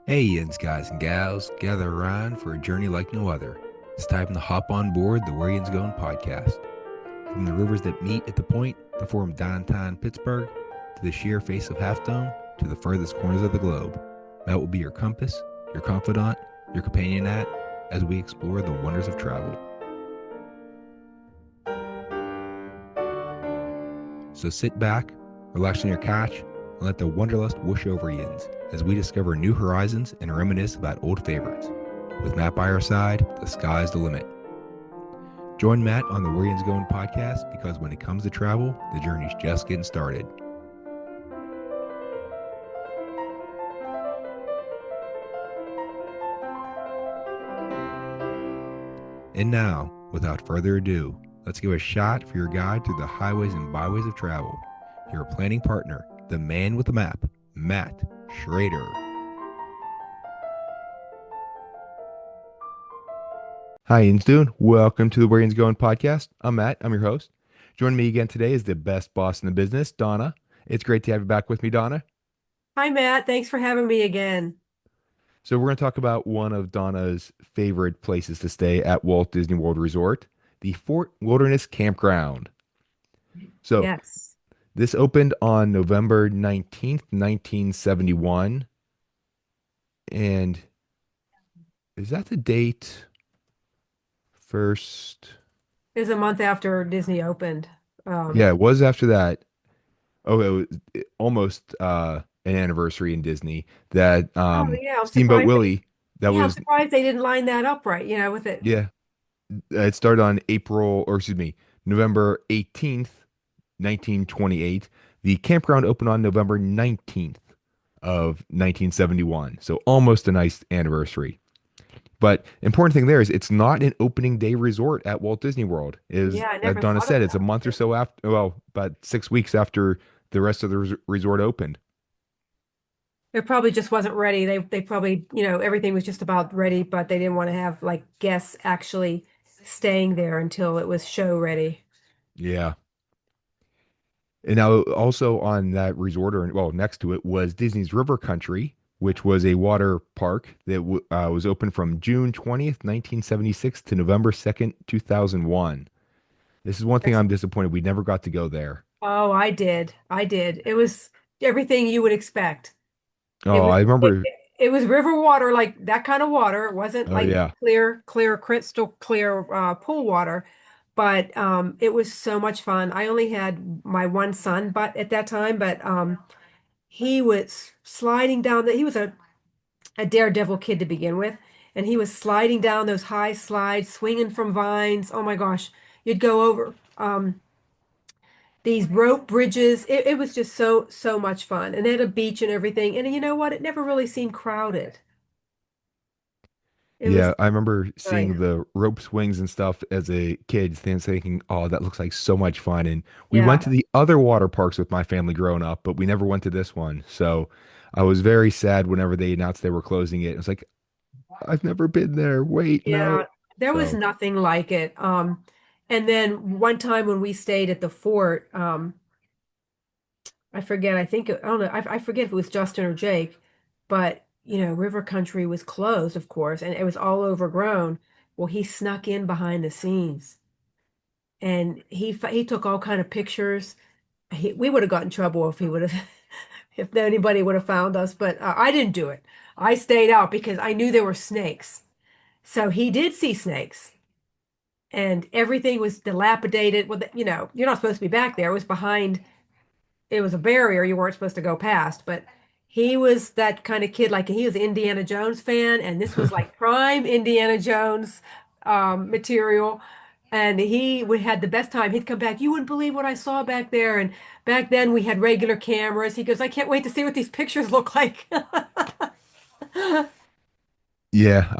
Hey, Yinz guys and gals, gather around for a journey like no other. It's time to hop on board the Where Yinz Goin podcast. From the rivers that meet at the point to form downtown Pittsburgh, to the sheer face of Half Dome, to the furthest corners of the globe, Matt will be your compass, your confidant, your companion as we explore the wonders of travel. So sit back, relax on your couch, and let the wanderlust whoosh over Yinz as we discover new horizons and reminisce about old favorites. With Matt by our side, the sky's the limit. Join Matt on the Where Yinz Goin podcast because when it comes to travel, the journey's just getting started. And now, without further ado, let's give a shot for your guide through the highways and byways of travel. Your planning partner, the man with the map, Matt Schraeder. Hi, Yinz Dune. Welcome to the Where Yinz Goin podcast. I'm Matt. I'm your host. Joining me again today is the best boss in the business, Donna. It's great to have you back with me, Donna. Hi, Matt. Thanks for having me again. So we're going to talk about one of Donna's favorite places to stay at Walt Disney World Resort, the Fort Wilderness Campground. So Yes. this opened on November 19th, 1971. And is that the date first? It was a month after Disney opened. Yeah, Um, it was after that. Oh, it was almost an anniversary in Disney that oh yeah, Steamboat Willie, that I'm was, surprised they didn't line that up right, with it. yeah, it started on November 18th, 1928. The campground opened on November 19th of 1971. So almost a nice anniversary. But important thing there is it's not an opening day resort at Walt Disney World. Is Yeah, I as never Donna thought of said, it's a that. month or so after, well, about 6 weeks after the rest of the resort opened. It probably just wasn't ready. They probably, everything was just about ready, but they didn't want to have like guests actually staying there until it was show ready. Yeah. And now also on that resort, or well, next to it was Disney's River Country, which was a water park that was open from June 20th, 1976 to November 2nd, 2001. This is one thing Yes. I'm disappointed we never got to go there. Oh, I did. I did. It was everything you would expect. It Oh, was I it, remember. it was river water, like that kind of water. It wasn't Oh like yeah. clear, crystal clear pool water, but it was so much fun. I only had my one son, but at that time, but he was sliding down he was a daredevil kid to begin with, and he was sliding down those high slides, swinging from vines. Oh my gosh, you'd go over these rope bridges. It was just so much fun, and they had a beach and everything. And you know what? It never really seemed crowded. It was Yeah, I remember nice. seeing the rope swings and stuff as a kid and thinking, oh, that looks like so much fun. And we went Yeah. to the other water parks with my family growing up, but we never went to this one. So I was very sad whenever they announced they were closing it. It was like, I've never been there. Wait, Yeah. no. There was So, nothing like it. And then one time when we stayed at the fort, I forget, I don't know, I forget if it was Justin or Jake, but River Country was closed, of course, and it was all overgrown. Well, he snuck in behind the scenes and he took all kind of pictures. We would have got in trouble if he would have, if anybody would have found us, but I didn't do it. I stayed out because I knew there were snakes. So he did see snakes. And everything was dilapidated. Well, you're not supposed to be back there. It was behind, it was a barrier you weren't supposed to go past. But he was that kind of kid, like he was an Indiana Jones fan, and this was like prime Indiana Jones material. And we had the best time. He'd come back. You wouldn't believe what I saw back there. And back then we had regular cameras. He goes, I can't wait to see what these pictures look like. yeah,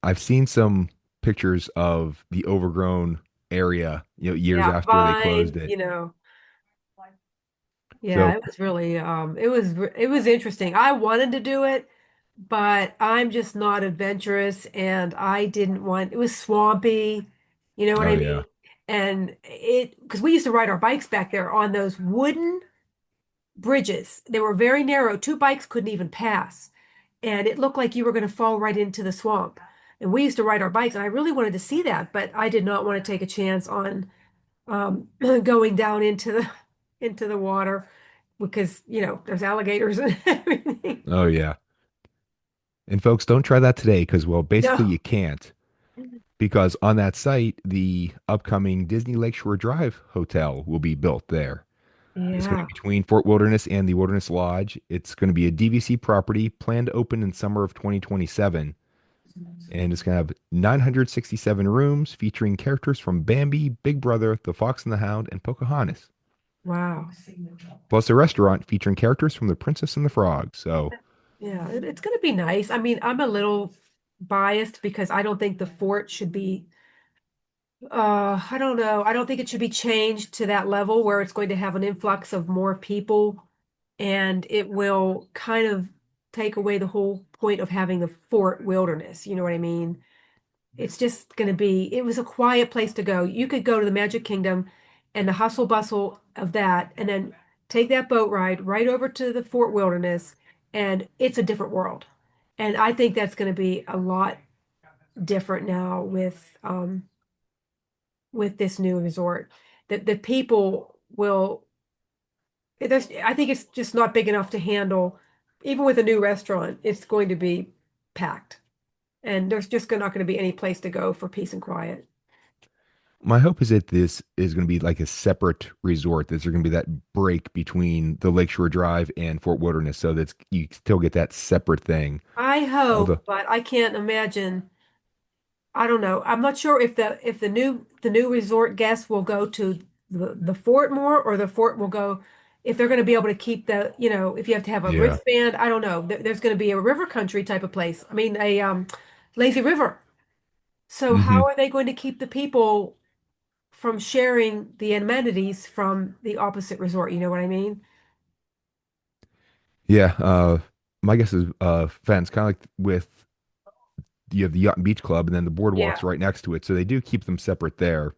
I've seen some pictures of the overgrown area, years Yeah, after they closed vines, it. Yeah, So, it was really it was interesting. I wanted to do it, but I'm just not adventurous and I didn't want it was swampy, you know what oh I yeah. mean? And it because we used to ride our bikes back there on those wooden bridges. They were very narrow. Two bikes couldn't even pass. and it looked like you were going to fall right into the swamp. And we used to ride our bikes, and I really wanted to see that, but I did not want to take a chance on going down into the water because, there's alligators and everything. Oh yeah. And folks, don't try that today because, well, basically No. you can't because on that site, the upcoming Disney Lakeshore Drive Hotel will be built there. It's going to Yeah. be between Fort Wilderness and the Wilderness Lodge. It's going to be a DVC property planned to open in summer of 2027. And it's going to have 967 rooms featuring characters from Bambi, Big Brother, The Fox and the Hound, and Pocahontas. Wow. Plus a restaurant featuring characters from The Princess and the Frog. So, Yeah, it's going to be nice. I mean, I'm a little biased because I don't think the fort should be, I don't know. I don't think it should be changed to that level where it's going to have an influx of more people and it will kind of take away the whole point of having the fort wilderness. You know what I mean? It's just going to be, it was a quiet place to go. You could go to the Magic Kingdom and the hustle bustle of that, and then take that boat ride right over to the Fort Wilderness, and it's a different world. And I think that's going to be a lot different now with this new resort. That the people will, I think it's just not big enough to handle, even with a new restaurant, it's going to be packed. And there's just not going to be any place to go for peace and quiet. my hope is that this is going to be like a separate resort. That there's going to be that break between the Lakeshore Drive and Fort Wilderness so that you still get that separate thing. I Although, hope, but I can't imagine. I don't know. I'm not sure if the new resort guests will go to the fort more or the fort will go if they're going to be able to keep if you have to have a yeah. wristband. I don't know. There's going to be a river country type of place. I mean, a lazy river. So Hmm. how are they going to keep the people from sharing the amenities from the opposite resort? You know what I mean? Yeah. My guess is fence, kind of like with you have the Yacht and Beach Club and then the boardwalks Yeah. right next to it. So they do keep them separate there.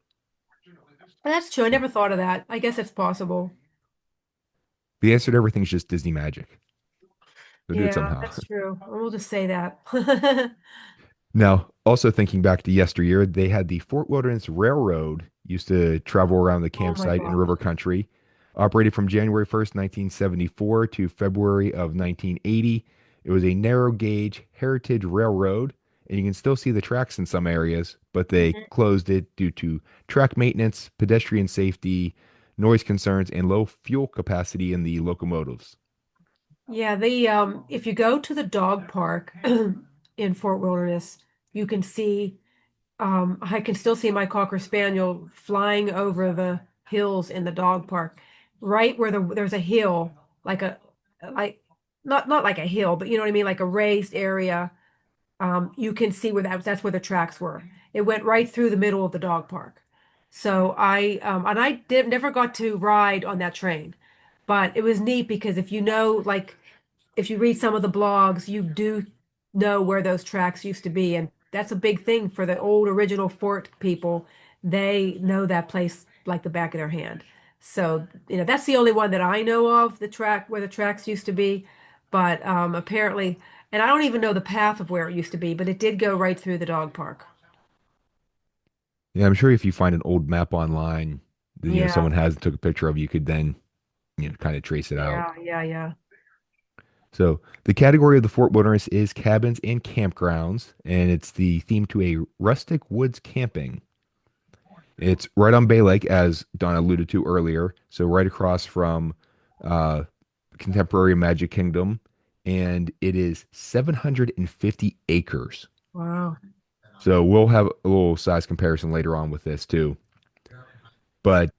That's true. I So never thought of that. I guess it's possible. the answer to everything is just Disney magic. They'll do it Yeah, somehow. that's true. We'll just say that. Now, also thinking back to yesteryear, they had the Fort Wilderness Railroad used to travel around the Oh my campsite in gosh. River Country, operated from January 1st, 1974 to February of 1980. It was a narrow gauge heritage railroad, and you can still see the tracks in some areas, but they Mhm. closed it due to track maintenance, pedestrian safety, noise concerns, and low fuel capacity in the locomotives. Yeah, if you go to the dog park in Fort Wilderness, you can see I can still see my Cocker Spaniel flying over the hills in the dog park, right where there's a hill, like a like not like a hill, but you know what I mean, like a raised area. You can see where that's where the tracks were. It went right through the middle of the dog park. So I never got to ride on that train, but it was neat because if you know, like, if you read some of the blogs, you do know where those tracks used to be, and that's a big thing for the old original fort people. They know that place like the back of their hand. So, that's the only one that I know of, the track where the tracks used to be. But apparently, and I don't even know the path of where it used to be, but it did go right through the dog park. Yeah, I'm sure if you find an old map online that Yeah, someone has and took a picture of, you could then kind of trace it out. yeah, yeah, yeah. So the category of the Fort Wilderness is cabins and campgrounds, and it's the theme to a rustic woods camping. It's right on Bay Lake, as Don alluded to earlier, so right across from uh, Contemporary Magic Kingdom, and it is 750 acres. Wow. So we'll have a little size comparison later on with this too. But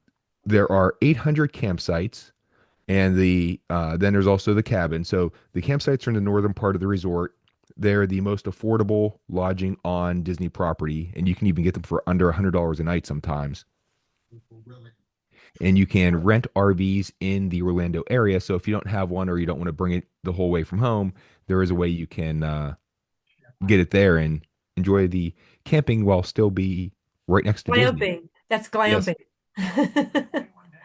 there are 800 campsites, and then there's also the cabin. So the campsites are in the northern part of the resort. They're the most affordable lodging on Disney property, and you can even get them for under $100 a night sometimes. And you can rent RVs in the Orlando area. So if you don't have one or you don't want to bring it the whole way from home, there is a way you can get it there and enjoy the camping while still be right next to Disney. Glamping. That's Yes, glamping.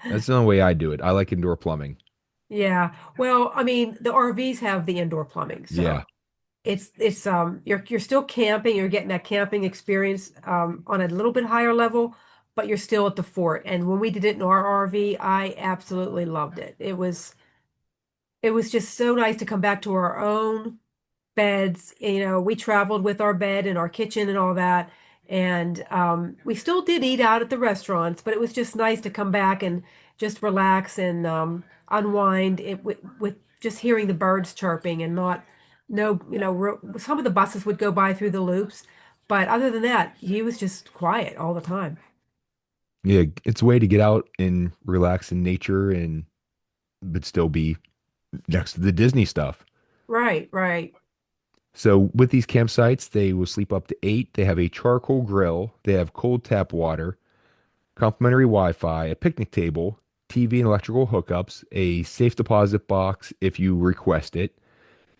that's the only way I do it. I like indoor plumbing. Yeah. Well, I mean, the RVs have the indoor plumbing, so Yeah. you're still camping, you're getting that camping experience on a little bit higher level, but you're still at the fort. And when we did it in our RV, I absolutely loved it. It was just so nice to come back to our own beds. We traveled with our bed and our kitchen and all that. And we still did eat out at the restaurants, but it was just nice to come back and just relax and unwind with just hearing the birds chirping and not, no, some of the buses would go by through the loops. But other than that, he was just quiet all the time. Yeah, it's a way to get out and relax in nature and but still be next to the Disney stuff. Right, right. So with these campsites, they will sleep up to eight. They have a charcoal grill. They have cold tap water, complimentary Wi-Fi, a picnic table, TV and electrical hookups, a safe deposit box if you request it,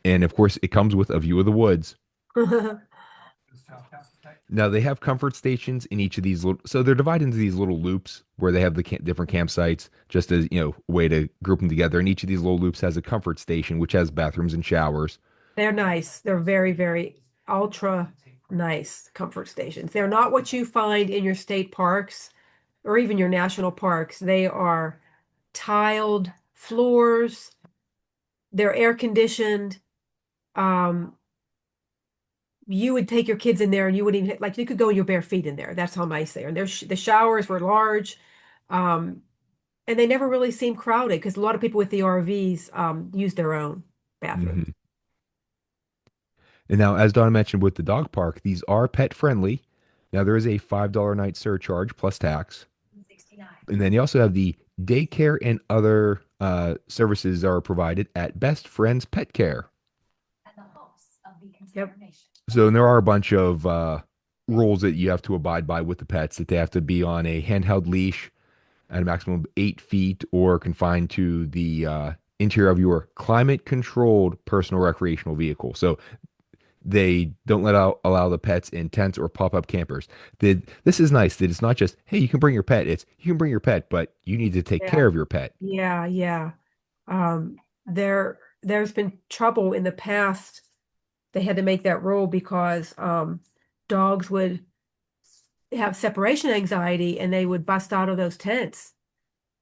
and of course, it comes with a view of the woods. Now they have comfort stations in each of these little, so they're divided into these little loops where they have the different campsites, just as a way to group them together. And each of these little loops has a comfort station, which has bathrooms and showers. They're nice. They're very, very ultra nice comfort stations. They're not what you find in your state parks or even your national parks. They are tiled floors. They're air conditioned. Um, you would take your kids in there and you wouldn't even like you could go in your bare feet in there. That's how nice they are. And the showers were large. Um, and they never really seemed crowded because a lot of people with the RVs use their own bathrooms. Mhm. And now, as Donna mentioned with the dog park, these are pet friendly. Now, there is a $5 a night surcharge plus tax. And then you also have the daycare and other services are provided at Best Friends Pet Care. Yep. So, and there are a bunch of rules that you have to abide by with the pets that they have to be on a handheld leash at a maximum of 8 feet or confined to the interior of your climate controlled personal recreational vehicle. So they don't allow the pets in tents or pop-up campers. This is nice that it's not just, hey, you can bring your pet. It's you can bring your pet, but you need to take Yeah. care of your pet. Yeah, yeah. There's been trouble in the past. They had to make that rule because dogs would have separation anxiety and they would bust out of those tents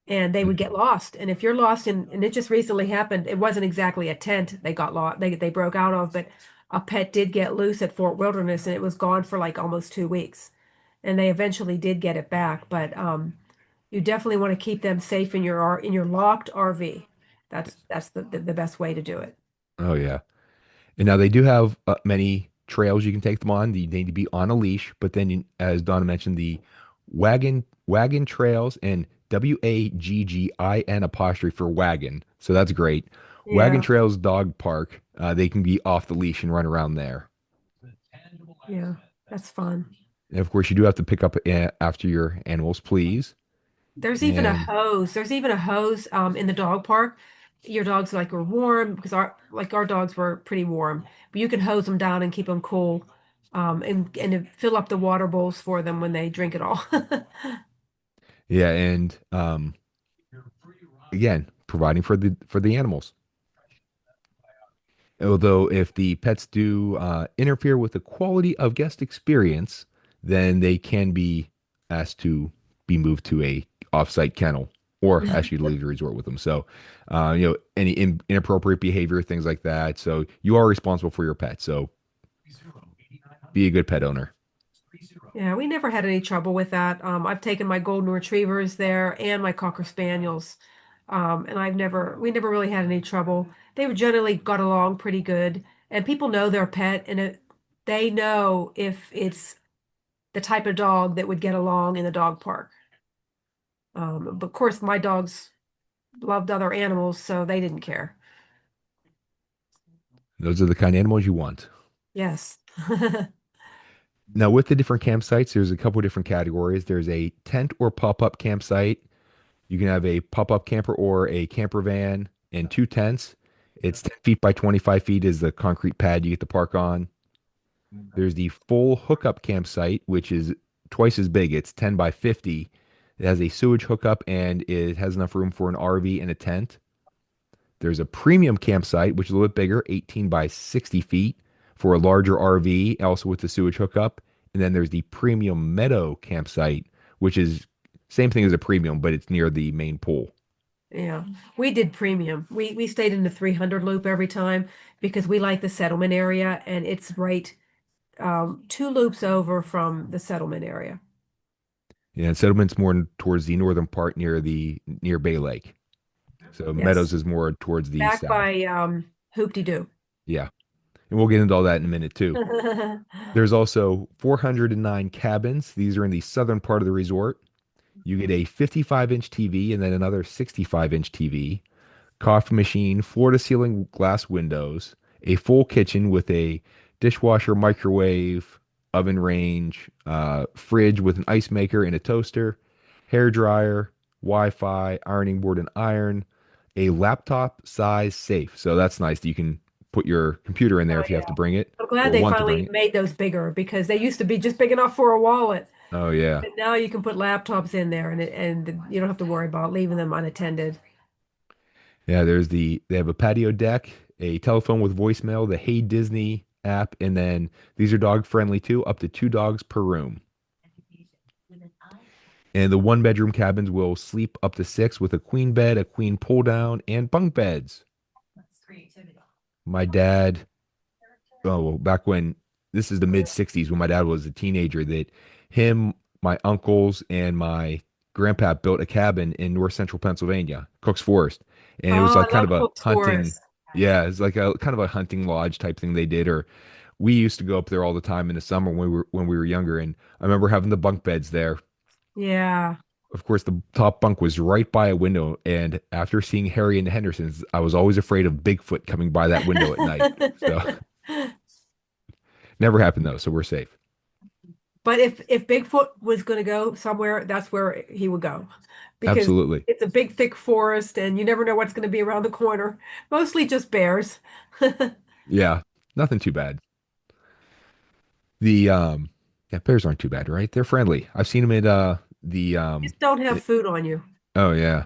and they would get lost. And if you're lost in, and it just recently happened, it wasn't exactly a tent they got lost, they broke out of, but a pet did get loose at Fort Wilderness and it was gone for like almost 2 weeks. And they eventually did get it back, but you definitely want to keep them safe in your locked RV. That's the best way to do it. Oh yeah. And now they do have many trails you can take them on. You need to be on a leash, but then as Donna mentioned, the wagon trails and WAGGIN apostrophe for wagon. So that's great. Wagon Yeah, Trails Dog Park. They can be off the leash and run around there. yeah, that's fun. And of course, you do have to pick up after your animals, please. And There's even a hose in the dog park. Your dogs like are warm because our dogs were pretty warm, but you can hose them down and keep them cool, and to fill up the water bowls for them when they drink it all. yeah, and again, providing for the animals. Although if the pets do interfere with the quality of guest experience, then they can be asked to be moved to a offsite kennel or ask you to leave the resort with them. So, any inappropriate behavior, things like that. So you are responsible for your pet. So be a good pet owner. Yeah, we never had any trouble with that. I've taken my golden retrievers there and my cocker spaniels, and we never really had any trouble. They generally got along pretty good, and people know their pet, and they know if it's the type of dog that would get along in the dog park. But of course, my dogs loved other animals, so they didn't care. Those are the kind of animals you want. Yes. Now, with the different campsites, there's a couple different categories. There's a tent or pop-up campsite. You can have a pop-up camper or a camper van and two tents. It's 10 feet by 25 feet is the concrete pad you get to park on. There's the full hookup campsite, which is twice as big. It's 10 by 50. It has a sewage hookup and it has enough room for an RV and a tent. There's a premium campsite, which is a little bit bigger, 18 by 60 feet, for a larger RV, also with the sewage hookup. And then there's the premium meadow campsite, which is same thing as a premium, but it's near the main pool. Yeah, we did premium. We stayed in the 300 loop every time because we like the settlement area and it's right two loops over from the settlement area. Yeah, and settlement's more towards the northern part near Bay Lake. So Yes. Meadows is more towards the Back south. by Hoop-Dee-Doo. Yeah. And we'll get into all that in a minute too. There's also 409 cabins. These are in the southern part of the resort. You get a 55-inch TV and then another 65-inch TV, coffee machine, floor to ceiling glass windows, a full kitchen with a dishwasher, microwave, oven range, fridge with an ice maker and a toaster, hair dryer, Wi-Fi, ironing board and iron, a laptop size safe. So that's nice. You can put your computer in there Oh if you have yeah. to bring it I'm glad or they want to bring finally it. made those bigger because they used to be just big enough for a wallet. Oh yeah. But now you can put laptops in there and you don't have to worry about leaving them unattended. Yeah, they have a patio deck, a telephone with voicemail, the Hey Disney app, and then these are dog friendly too, up to two dogs per room. And the one bedroom cabins will sleep up to six with a queen bed, a queen pull down, and bunk beds. My dad, oh, well, back when this is the mid 60s when my dad was a teenager, that him, my uncles, and my grandpa built a cabin in north central Pennsylvania, Cook's Forest. And it was Oh, like I kind love of a Cook's hunting, Forest. yeah, it's like a kind of a hunting lodge type thing they did. Or we used to go up there all the time in the summer when we were younger. And I remember having the bunk beds there. Yeah. Of course, the top bunk was right by a window. And after seeing Harry and the Hendersons, I was always afraid of Bigfoot coming by that window at night. So never happened though. So we're safe. But if Bigfoot was going to go somewhere, that's where he would go because Absolutely. it's a big, thick forest and you never know what's going to be around the corner. Mostly just bears. Yeah. Nothing too bad. The yeah, bears aren't too bad, right? They're friendly. I've seen them at the Just don't have it- food on you. oh yeah.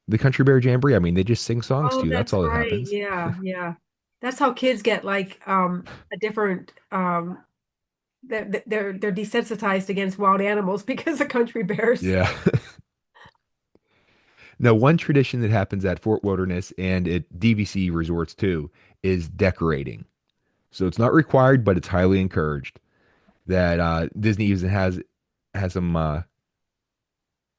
The Country Bear Jamboree. I mean, they just sing songs Oh, to you. That's that's all that right. happens. Yeah, yeah. That's how kids get like a different they're desensitized against wild animals because of country bears. Yeah. Now, one tradition that happens at Fort Wilderness and at DVC resorts too is decorating. So it's not required, but it's highly encouraged. That Disney even has some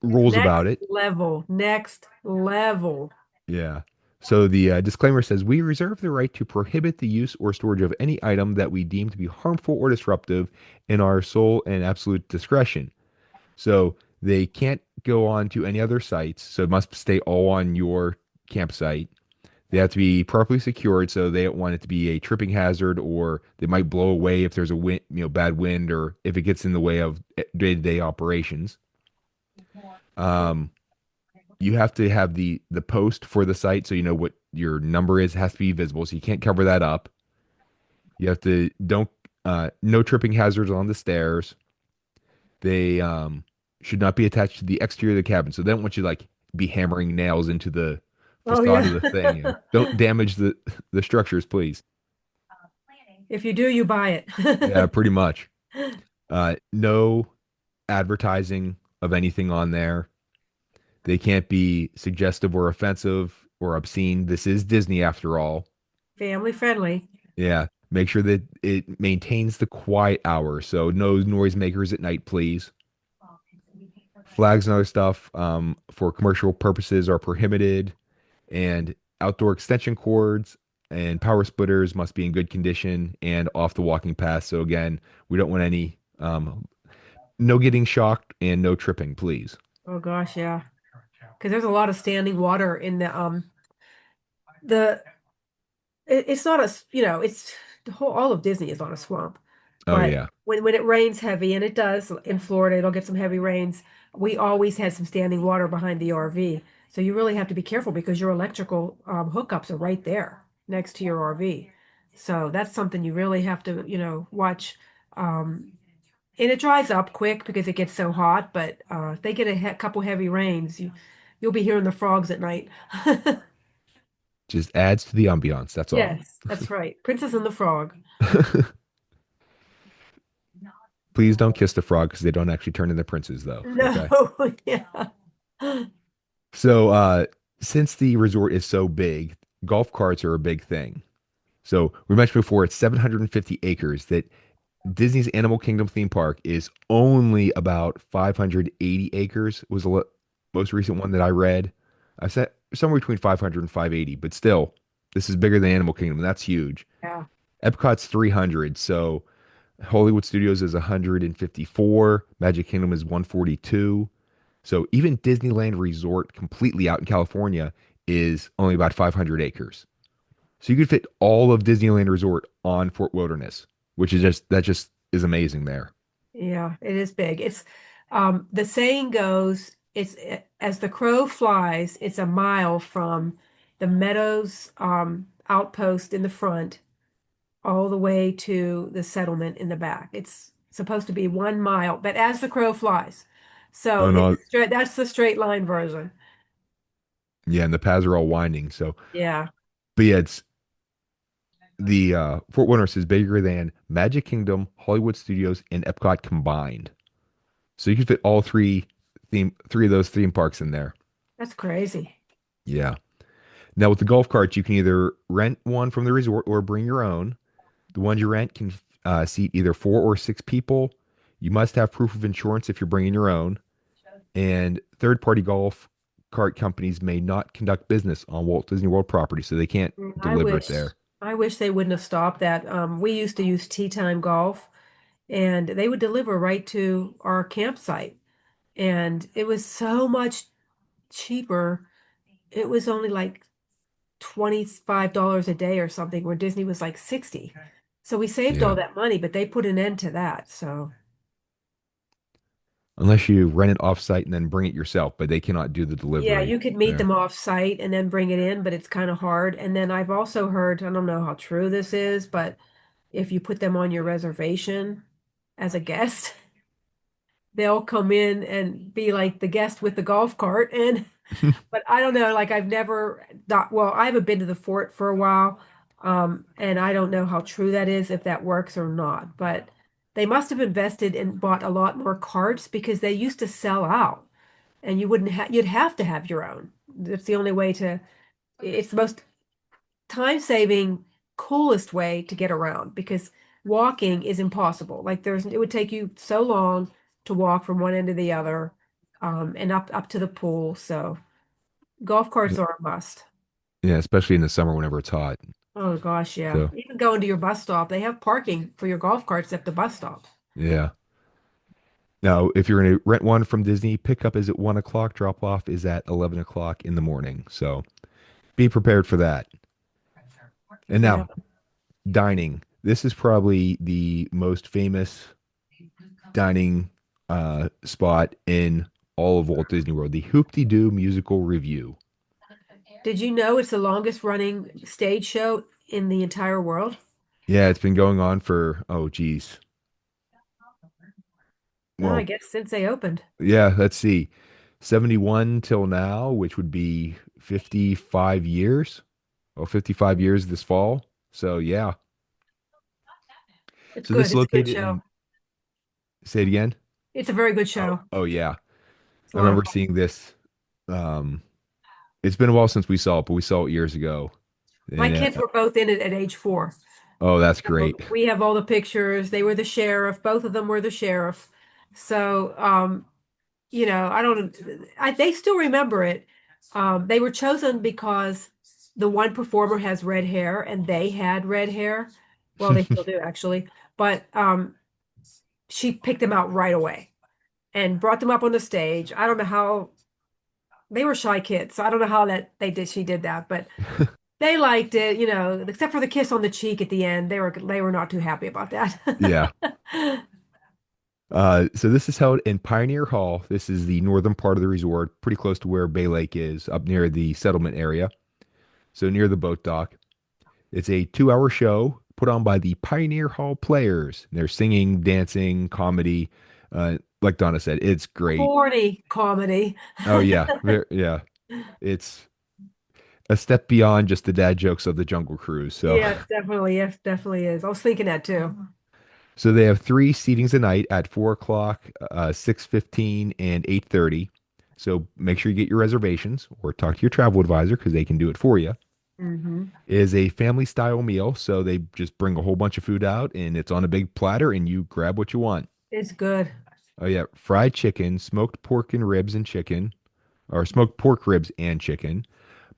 rules about Next it. level, next level. Yeah. So the disclaimer says we reserve the right to prohibit the use or storage of any item that we deem to be harmful or disruptive in our sole and absolute discretion. So they can't go on to any other sites. So it must stay all on your campsite. They have to be properly secured, so they don't want it to be a tripping hazard, or they might blow away if there's a wind, bad wind, or if it gets in the way of day-to-day operations. Um, you have to have the post for the site, so you know what your number is. It has to be visible, so you can't cover that up. You have to don't no tripping hazards on the stairs. They should not be attached to the exterior of the cabin. So they don't want you like be hammering nails into the Oh facade yeah. of the thing. Don't damage the structures, please. If you do, you buy Yeah, it. pretty much. No advertising of anything on there. They can't be suggestive or offensive or obscene. This is Disney after all. Family friendly. Yeah. Make sure that it maintains the quiet hour. So no noisemakers at night, please. Flags and other stuff for commercial purposes are prohibited, and outdoor extension cords and power splitters must be in good condition and off the walking path. So again, we don't want any no getting shocked and no tripping, please. Oh gosh, yeah. Because there's a lot of standing water in the it's not it's the whole all of Disney is on a swamp. Oh But yeah. when it rains heavy, and it does in Florida, it'll get some heavy rains. We always had some standing water behind the RV. So you really have to be careful because your electrical hookups are right there next to your RV. So that's something you really have to, watch. Um, and it dries up quick because it gets so hot, but if they get a couple heavy rains, you'll be hearing the frogs at night. Just adds to the ambiance. That's all. Yes, that's right. Princess and the Frog. Please don't kiss the frog because they don't actually turn into princes, though. Okay. No, yeah. So, since the resort is so big, golf carts are a big thing. So, we mentioned before it's 750 acres. That Disney's Animal Kingdom theme park is only about 580 acres. Was the most recent one that I read. I said somewhere between 500 and 580, but still, this is bigger than Animal Kingdom. That's huge. Yeah. Epcot's 300, so Hollywood Studios is 154, Magic Kingdom is 142. So even Disneyland Resort completely out in California is only about 500 acres. So you could fit all of Disneyland Resort on Fort Wilderness, which is just that just is amazing there. Yeah, it is big. It's the saying goes, it's as the crow flies, it's a mile from the Meadows outpost in the front all the way to the settlement in the back. It's supposed to be 1 mile, but as the crow flies. So Oh it's no, straight, that's the straight line version. yeah, and the paths are all winding. So, Yeah, but yeah, it's the Fort Wilderness is bigger than Magic Kingdom, Hollywood Studios, and Epcot combined. So you can fit all three of those theme parks in there. that's crazy. Yeah. Now with the golf carts, you can either rent one from the resort or bring your own. The ones you rent can seat either 4 or 6 people. You must have proof of insurance if you're bringing your own. And third-party golf cart companies may not conduct business on Walt Disney World property, so they can't I deliver it wish there. I wish they wouldn't have stopped that. We used to use Tea Time Golf, and they would deliver right to our campsite. And it was so much cheaper. It was only like $25 a day or something, where Disney was like 60. So we saved all Yeah. that money, but they put an end to that. So Unless you rent it off-site and then bring it yourself, but they cannot do the yeah, delivery you could meet there. them off site and then bring it in, but it's kind of hard. And then I've also heard, I don't know how true this is, but if you put them on your reservation as a guest, they'll come in and be like the guest with the golf cart. And but I don't know, like I've never not well, I haven't been to the fort for a while. And I don't know how true that is, if that works or not. But they must have invested and bought a lot more carts because they used to sell out, and you'd have to have your own. That's the only way to, it's the most time-saving, coolest way to get around, because walking is impossible. Like it would take you so long to walk from one end to the other, and up to the pool. So golf carts Yeah, are a must. yeah, especially in the summer whenever it's hot. Oh gosh, yeah. So, Even going to your bus stop, they have parking for your golf carts at the bus stop. yeah. Now, if you're going to rent one from Disney, pickup is at 1 o'clock, drop off is at 11 o'clock in the morning. So be prepared for that. And Yeah. now, dining. This is probably the most famous dining spot in all of Walt Disney World, the Hoop-Dee-Doo Musical Revue. Did you know it's the longest running stage show in the entire world? Yeah, it's been going on for, oh, geez. I Well, guess since they opened. yeah, let's see. 71 till now, which would be 55 years. Oh, 55 years this fall. So, yeah. It's So good. this is It's a good located show. in, say it again. It's a very good Oh, show. oh yeah. It's a I lot of remember fun. seeing this. Um, it's been a while since we saw it, but we saw it years ago. My And kids were both in it at age 4. oh, that's So great. we have all the pictures. They were the sheriff. Both of them were the sheriff. So, I don't, they still remember it. They were chosen because the one performer has red hair and they had red hair. Well, they still do actually, but she picked them out right away and brought them up on the stage. I don't know how, they were shy kids, so I don't know how that she did that, but they liked it, except for the kiss on the cheek at the end. They were not too happy about that. Yeah. So this is held in Pioneer Hall. This is the northern part of the resort, pretty close to where Bay Lake is, up near the settlement area. So near the boat dock. It's a 2 hour show put on by the Pioneer Hall players. They're singing, dancing, comedy. Like Donna said, it's great. Corny comedy. Oh yeah, yeah. It's a step beyond just the dad jokes of the Jungle Cruise. So, Yes, definitely is. I was thinking that too. so they have three seatings a night at 4 o'clock, 6:15, and 8:30. So make sure you get your reservations or talk to your travel advisor because they can do it for you. Hmm. It is a family style meal, so they just bring a whole bunch of food out and it's on a big platter and you grab what you want. It's good. Oh yeah, fried chicken, smoked pork and ribs and chicken, or smoked pork ribs and chicken,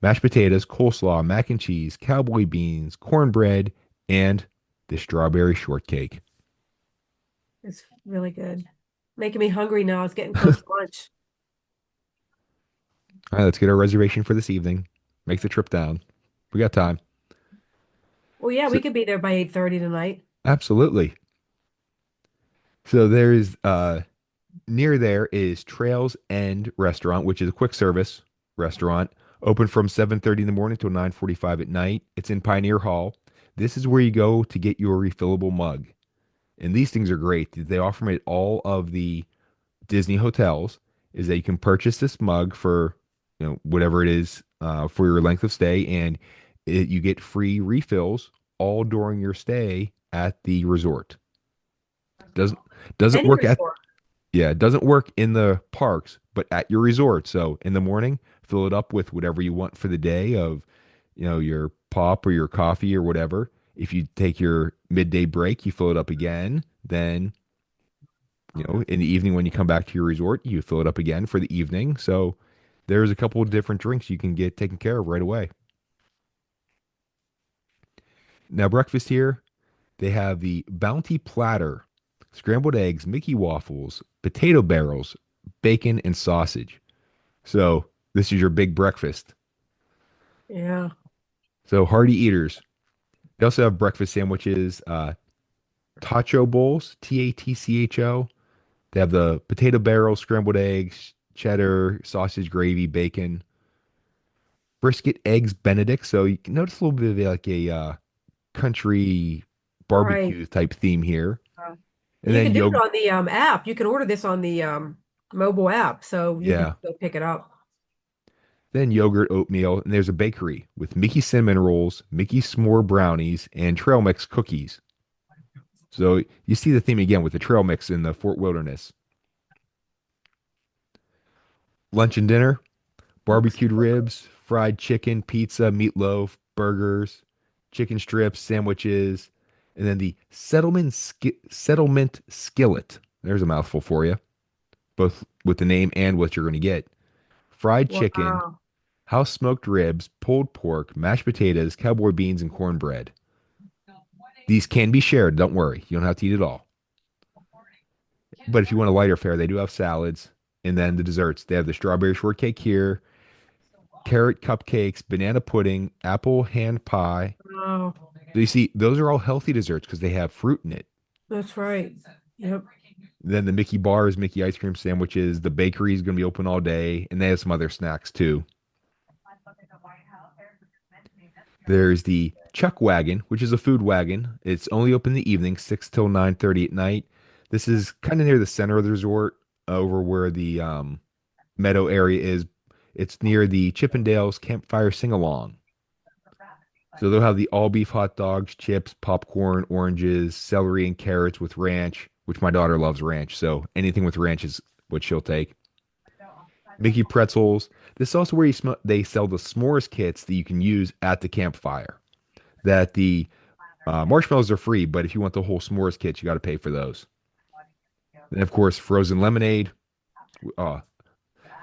mashed potatoes, coleslaw, mac and cheese, cowboy beans, cornbread, and the strawberry shortcake. It's really good. Making me hungry now. It's getting close to lunch. All right, let's get our reservation for this evening. Make the trip down. We got time. Well, yeah, So we could be there by 8:30 tonight. absolutely. So there's near there is Trails End Restaurant, which is a quick service restaurant, open from 7:30 in the morning till 9:45 at night. It's in Pioneer Hall. This is where you go to get your refillable mug. And these things are great. They offer them at all of the Disney hotels. Is that you can purchase this mug for whatever it is for your length of stay, and you get free refills all during your stay at the resort. Doesn't doesn't Any work at resort. Yeah, it doesn't work in the parks, but at your resort. So in the morning, fill it up with whatever you want for the day of, your pop or your coffee or whatever. If you take your midday break, you fill it up again. Then, in the evening when you come back to your resort, you fill it up again for the evening. So there's a couple of different drinks you can get taken care of right away. Now, breakfast here, they have the Bounty Platter, scrambled eggs, Mickey waffles, potato barrels, bacon, and sausage. So this is your big breakfast. Yeah. So hearty eaters. They also have breakfast sandwiches, tacho bowls, Tatcho. They have the potato barrel, scrambled eggs, cheddar, sausage gravy, bacon, brisket, eggs Benedict. So you can notice a little bit of like a country Right. barbecue type theme here. And You then can do it yogurt. on the app. You can order this on the mobile app, so you can Yeah. go pick it up. Then yogurt, oatmeal, and there's a bakery with Mickey cinnamon rolls, Mickey s'more brownies, and trail mix cookies. So you see the theme again with the trail mix in the Fort Wilderness. Lunch and dinner, Looks barbecued ribs, fried chicken, pizza, meatloaf, burgers, chicken strips, sandwiches, and then the settlement skillet. There's a mouthful for you, both with the name and what you're going to get. Fried chicken, wow. house smoked ribs, pulled pork, mashed potatoes, cowboy beans, and cornbread. These can be shared. Don't worry. You don't have to eat it all. But if you want a lighter fare, they do have salads. And then the desserts. They have the strawberry shortcake here, carrot cupcakes, banana pudding, apple hand pie. Wow. So you see, those are all healthy desserts because they have fruit in it. That's right. Yep. Then the Mickey bars, Mickey ice cream sandwiches, the bakery is going to be open all day, and they have some other snacks too. There's the Chuck Wagon, which is a food wagon. It's only open in the evening, 6 till 9:30 at night. This is kind of near the center of the resort, over where the meadow area is. It's near the Chippendales Campfire Sing Along. So they'll have the all beef hot dogs, chips, popcorn, oranges, celery, and carrots with ranch, which my daughter loves ranch. So anything with ranch is what she'll take. Mickey pretzels. This is also where they sell the s'mores kits that you can use at the campfire. That the marshmallows are free, but if you want the whole s'mores kit, you got to pay for those. Then, of course, frozen lemonade. Uh,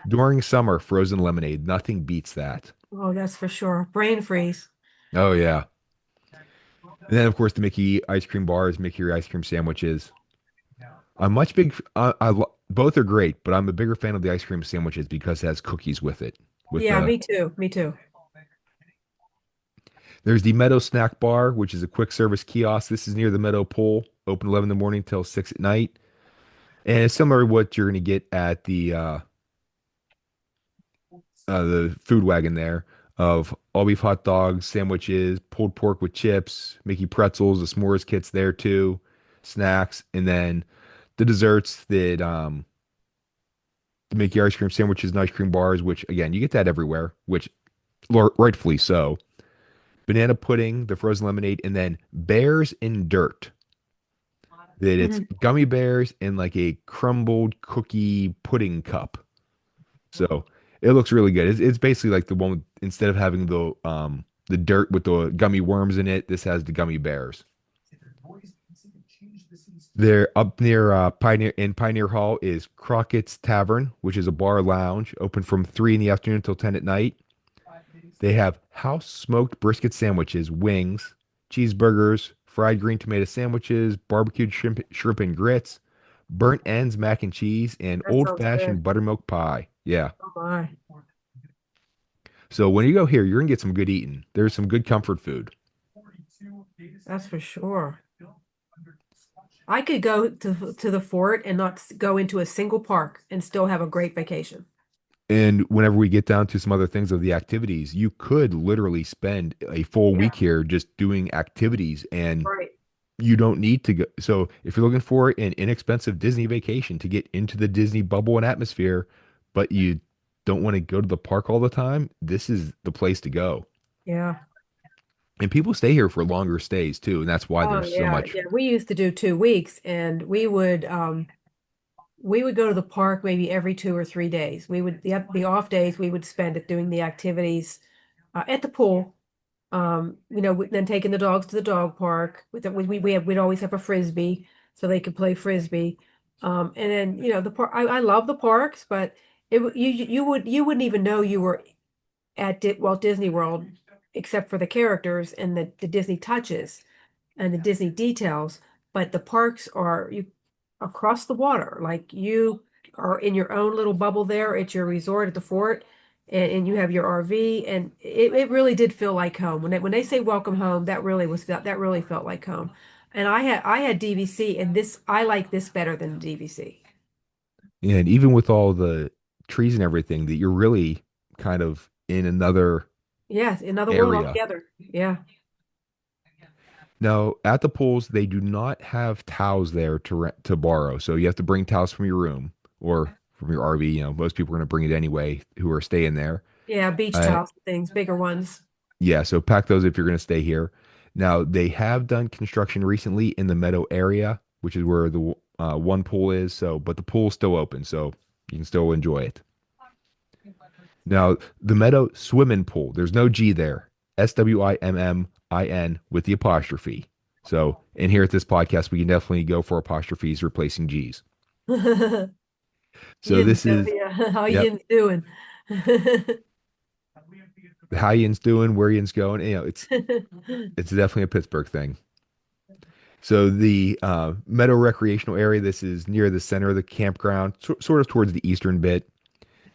during summer, frozen lemonade. Nothing beats that. Oh, that's for sure. Brain freeze. Oh, yeah. And then, of course, the Mickey ice cream bars, Mickey ice cream sandwiches. I'm much big. Both are great, but I'm a bigger fan of the ice cream sandwiches because it has cookies with it. With Yeah, the me too. Me too. There's the Meadow Snack Bar, which is a quick service kiosk. This is near the Meadow Pool, open 11 in the morning till 6 at night. And it's similar to what you're going to get at the food wagon there of all beef hot dogs, sandwiches, pulled pork with chips, Mickey pretzels, the s'mores kits there too, snacks, and then the desserts that the Mickey ice cream sandwiches and ice cream bars, which again, you get that everywhere, which rightfully so. Banana pudding, the frozen lemonade, and then bears in dirt. That it's Mhm. gummy bears in like a crumbled cookie pudding cup. So it looks really good. It's basically like the one with, instead of having the dirt with the gummy worms in it, this has the gummy bears. They're up near Pioneer Hall is Crockett's Tavern, which is a bar lounge open from 3 in the afternoon until 10 at night. They have house smoked brisket sandwiches, wings, cheeseburgers, fried green tomato sandwiches, barbecued shrimp and grits, burnt ends mac and cheese, and That old sounds good. fashioned buttermilk pie. Yeah. Oh my. So when you go here, you're gonna get some good eating. There's some good comfort food. That's for sure. I could go to the fort and not go into a single park and still have a great vacation. And whenever we get down to some other things of the activities, you could literally spend a full Yeah, week here just doing activities and right. you don't need to go. So if you're looking for an inexpensive Disney vacation to get into the Disney bubble and atmosphere, but you don't want to go to the park all the time, this is the place to go. Yeah. And people stay here for longer stays too, and that's why Oh there's so yeah, much. yeah. We used to do 2 weeks, and we would go to the park maybe every 2 or 3 days. We would the off days we would spend it doing the activities at the pool. Then taking the dogs to the dog park. We'd always have a frisbee so they could play frisbee. And then the park. I love the parks, but you wouldn't even know you were at Walt Disney World except for the characters and the Disney touches and the Disney details, but the parks are you across the water. Like you are in your own little bubble there at your resort at the fort, and you have your RV, and it really did feel like home. When they say welcome home, that really felt like home. And I had DVC, and this I like this better than DVC. And even with all the trees and everything, that you're really kind of in another Yes, another world area. altogether. Yeah. Now, at the pools, they do not have towels there to borrow. So you have to bring towels from your room or from your RV. You know, most people are going to bring it anyway who are staying there. Yeah, beach Uh, towels, things, bigger ones. yeah, so pack those if you're going to stay here. Now, they have done construction recently in the Meadow area, which is where the one pool is. So, but the pool's still open, so you can still enjoy it. Now, the Meadow swimming pool, there's no G there. SWIMMIN with the apostrophe. So, and here at this podcast, we can definitely go for apostrophes replacing G's. So this is, Yeah, how yep, Yin's doing? how Yin's doing, where Yin's going. You know, it's definitely a Pittsburgh thing. So the Meadow recreational area, this is near the center of the campground, sort of towards the eastern bit.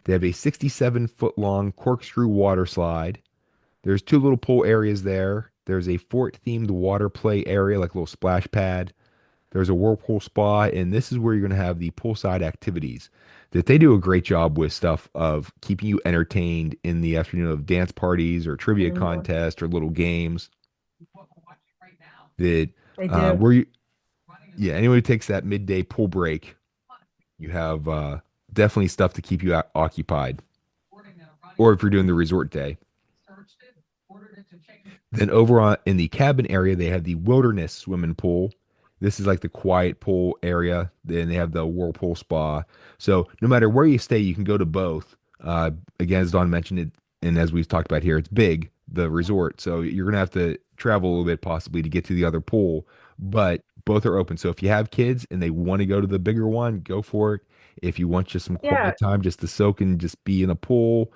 They have a 67-foot long corkscrew water slide. There's two little pool areas there. There's a fort themed water play area, like a little splash pad. There's a whirlpool spa, and this is where you're going to have the poolside activities. That they do a great job with stuff of keeping you entertained in the afternoon of dance parties or trivia Mhm. contests or little games. That They do. where you, yeah, anyone who takes that midday pool break, you have definitely stuff to keep you occupied. Or if you're doing the resort day. Then over in the cabin area, they have the wilderness swimming pool. This is like the quiet pool area. Then they have the whirlpool spa. So no matter where you stay, you can go to both. Again, as Don mentioned it, and as we've talked about here, it's big, the resort. So you're gonna have to travel a little bit possibly to get to the other pool, but both are open. So if you have kids and they want to go to the bigger one, go for it. If you want just some Yeah, quiet time just to soak and just be in a pool,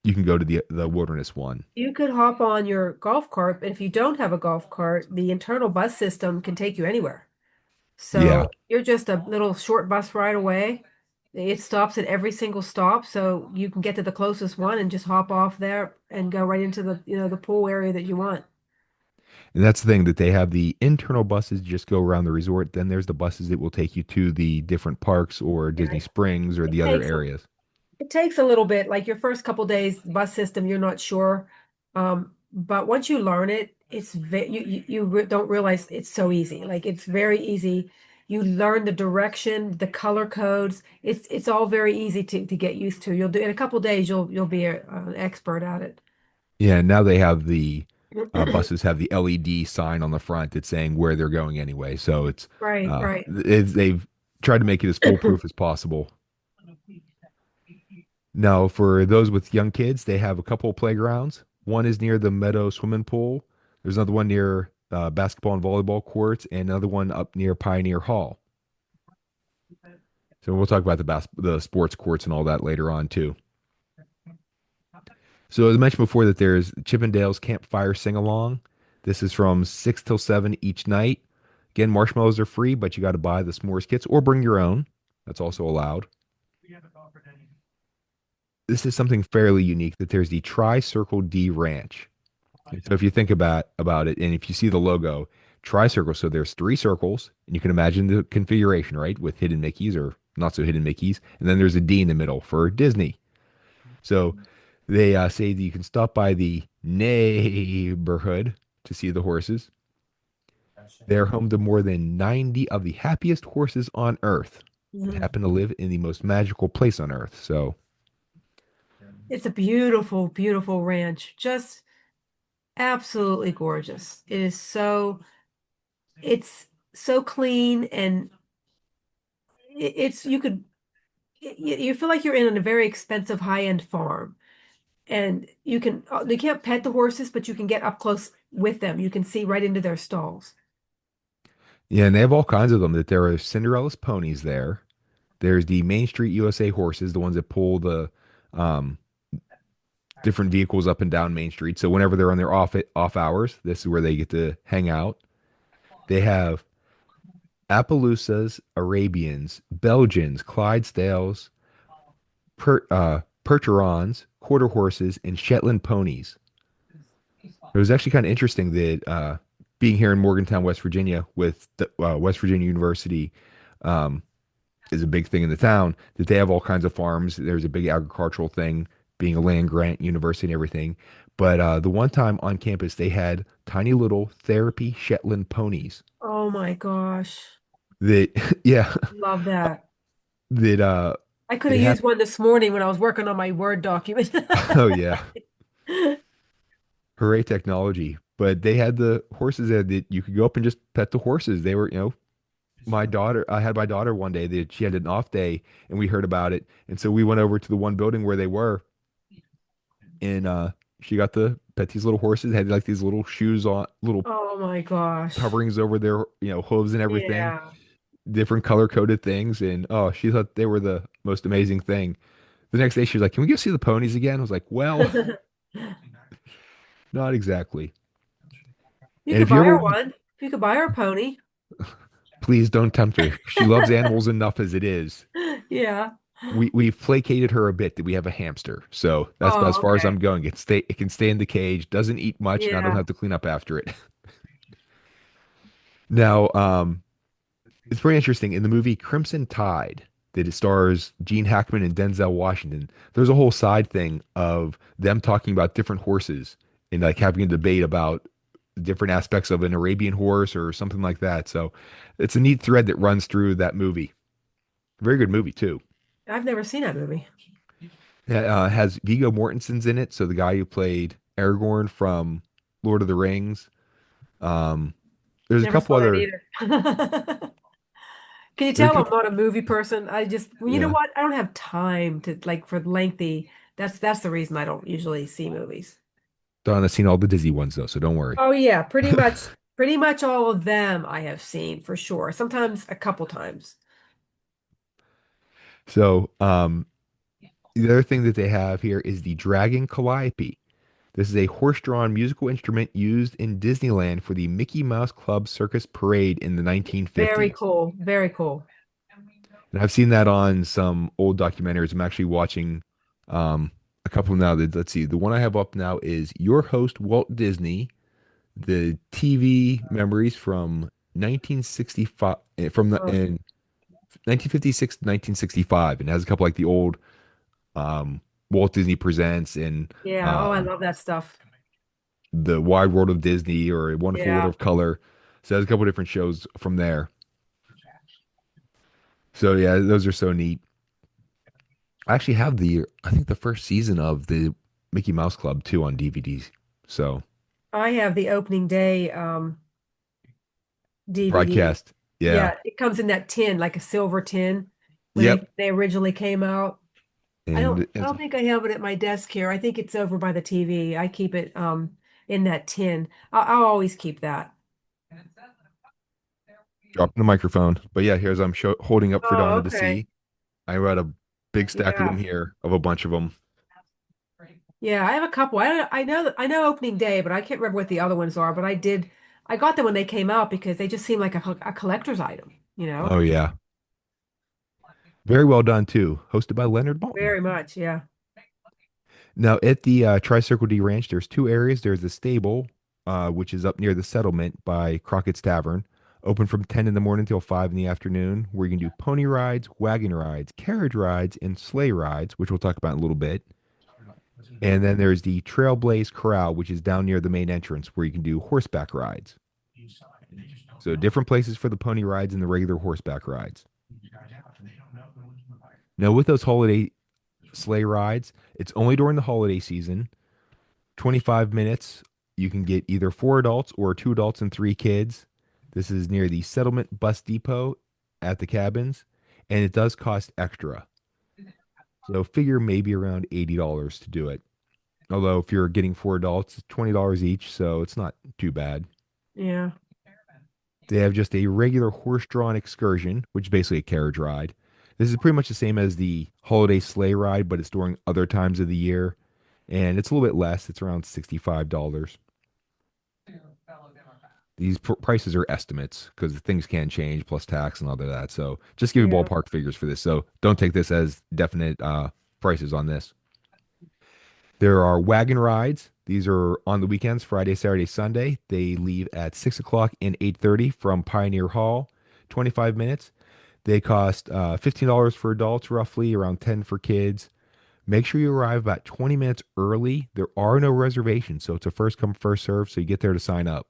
you can go to the wilderness one. you could hop on your golf cart, but if you don't have a golf cart, the internal bus system can take you anywhere. Yeah. So you're just a little short bus ride away. It stops at every single stop, so you can get to the closest one and just hop off there and go right into the pool area that you want. And that's the thing that they have the internal buses just go around the resort. Then there's the buses that will take you to the different parks or Yeah, Disney Springs or it the other takes areas. It takes a little bit, like your first couple days, bus system, you're not sure. But once you learn it, it's don't realize it's so easy. Like it's very easy. You learn the direction, the color codes. It's all very easy to get used to. You'll do in a couple days. You'll be an expert at it. Yeah, now they have the buses have the LED sign on the front that's saying where they're going anyway. So Right, right. they've tried to make it as foolproof as possible. Now, for those with young kids, they have a couple of playgrounds. One is near the Meadow swimming pool. There's another one near basketball and volleyball courts, and another one up near Pioneer Hall. So we'll talk about the sports courts and all that later on too. So as I mentioned before, that there's Chippendale's Campfire Sing Along. This is from 6 till 7 each night. Again, marshmallows are free, but you got to buy the s'mores kits or bring your own. That's also allowed. This is something fairly unique that there's the Tri-Circle D Ranch. And so if you think about it, and if you see the logo, tri-circle, so there's three circles, and you can imagine the configuration, right, with hidden Mickeys or not so hidden Mickeys, and then there's a D in the middle for Disney. So they say that you can stop by the neighborhood to see the horses. They're home to more than 90 of the happiest horses on Earth that Mhm. happen to live in the most magical place on Earth. So, It's a beautiful, beautiful ranch. Just absolutely gorgeous. It's so clean and it's you could you feel like you're in a very expensive high-end farm. And you can't pet the horses, but you can get up close with them. You can see right into their stalls. yeah, and they have all kinds of them. That there are Cinderella's ponies there. There's the Main Street USA horses, the ones that pull the um, different vehicles up and down Main Street. So whenever they're on their off hours, this is where they get to hang out. They have Appaloosas, Arabians, Belgians, Clydesdales, Percherons, quarter horses, and Shetland ponies. It was actually kind of interesting that being here in Morgantown, West Virginia, with the, West Virginia University um, is a big thing in the town, that they have all kinds of farms. There's a big agricultural thing, being a land grant university and everything. But the one time on campus, they had tiny little therapy Shetland ponies Oh my gosh. that, yeah, Love that. that I could it have had. used one this morning when I was working on my Word document. Oh yeah, hooray technology! But they had the horses there that you could go up and just pet the horses. They were, my daughter, I had my daughter one day that she had an off day and we heard about it. And so we went over to the one building where they were and she got to pet these little horses, had like these little shoes on, little Oh my gosh. coverings over their, hooves and everything, Yeah. different color coded things. And oh, she thought they were the most amazing thing. The next day she was like, "Can we go see the ponies again?" I was like, "Well, not exactly." You And could if you buy ever, her one. You could buy her a pony. please don't tempt her. She loves animals enough as it is. Yeah. We've placated her a bit that we have a hamster. So that's about as Oh, far as okay. I'm going. It can stay in the cage, doesn't eat much, and I don't Yeah. have to clean up after it. Now, it's very interesting. In the movie Crimson Tide, that it stars Gene Hackman and Denzel Washington, there's a whole side thing of them talking about different horses and like having a debate about different aspects of an Arabian horse or something like that. So it's a neat thread that runs through that movie. Very good movie too. I've never seen that movie. It has Viggo Mortensen's in it, so the guy who played Aragorn from Lord of the Rings. Um, there's a Never couple saw that other. either. Can you There's a tell I'm couple. not a movie person? Well, you know Yeah, what? I don't have time to like for lengthy. That's the reason I don't usually see movies. Donna's seen all the Disney ones though, so don't worry. Oh yeah, pretty much all of them I have seen for sure. Sometimes a couple times. So, the other thing that they have here is the Dragon Calliope. This is a horse-drawn musical instrument used in Disneyland for the Mickey Mouse Club Circus Parade in the Very 1950s. cool. Very cool. And I've seen that on some old documentaries. I'm actually watching a couple now. That let's see, the one I have up now is Your Host Walt Disney, the TV memories from 1965, from the Oh, in 1956 to 1965, and it has a couple like the old Walt Disney Presents and yeah. Oh, I um, love that stuff. the Wide World of Disney or A Wonderful World Yeah. of Color. So there's a couple different shows from there. So yeah, those are so neat. I actually have I think the first season of the Mickey Mouse Club too on DVDs. So I have the opening day DVD. broadcast. Yeah. Yeah, it comes in that tin, like a silver tin when Yep. they originally came out. And I don't think I have it at my desk here. I think it's over by the TV. I keep it in that tin. I'll always keep that. dropping the microphone. But yeah, here's I'm holding up for Oh, Donna to okay. see. I got a big stack of them Yeah. here, of a bunch of them. Yeah, I have a couple. I know opening day, but I can't remember what the other ones are, but I got them when they came out because they just seem like a collector's item, you know? Oh yeah, very well done too. Hosted by Leonard Maltin. Very much, yeah. Now at the Tri-Circle D Ranch, there's two areas. There's the stable, which is up near the settlement by Crockett's Tavern, open from 10 in the morning till 5 in the afternoon, where you can do pony rides, wagon rides, carriage rides, and sleigh rides, which we'll talk about in a little bit. And then there's the Trailblaze Corral, which is down near the main entrance, where you can do horseback rides. So different places for the pony rides and the regular horseback rides. Now with those holiday sleigh rides, it's only during the holiday season. 25 minutes. You can get either four adults or two adults and three kids. This is near the settlement bus depot at the cabins, and it does cost extra. So figure maybe around $80 to do it. Although if you're getting four adults, it's $20 each, so it's not too bad. Yeah. They have just a regular horse-drawn excursion, which is basically a carriage ride. This is pretty much the same as the holiday sleigh ride, but it's during other times of the year, and it's a little bit less. It's around $65. These prices are estimates because things can change plus tax and all of that. So just give you Yeah. ballpark figures for this. So don't take this as definite prices on this. There are wagon rides. These are on the weekends, Friday, Saturday, Sunday. They leave at 6 o'clock and 8:30 from Pioneer Hall, 25 minutes. They cost $15 for adults, roughly around 10 for kids. Make sure you arrive about 20 minutes early. There are no reservations, so it's a first come, first serve. So you get there to sign up.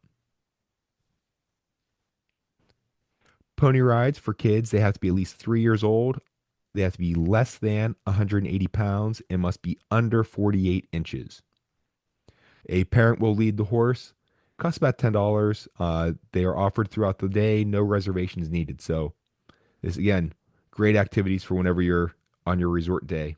Pony rides for kids, they have to be at least 3 years old. They have to be less than 180 pounds and must be under 48 inches. A parent will lead the horse. Costs about $10. They are offered throughout the day, no reservations needed. So, this again, great activities for whenever you're on your resort day.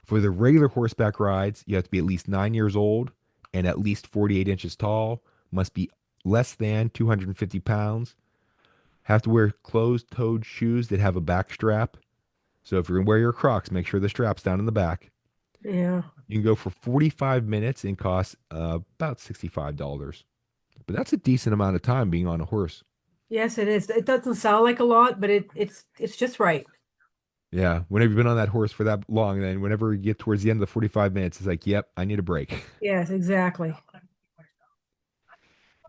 For the regular horseback rides, you have to be at least 9 years old and at least 48 inches tall, must be less than 250 pounds, have to wear closed-toed shoes that have a back strap. So if you're going to wear your Crocs, make sure the strap's down in the back. Yeah. You can go for 45 minutes and cost about $65. But that's a decent amount of time being on a horse. Yes, it is. It doesn't sound like a lot, but it's just right. Yeah, whenever you've been on that horse for that long, then whenever you get towards the end of the 45 minutes, it's like, yep, I need a break. Yes, exactly.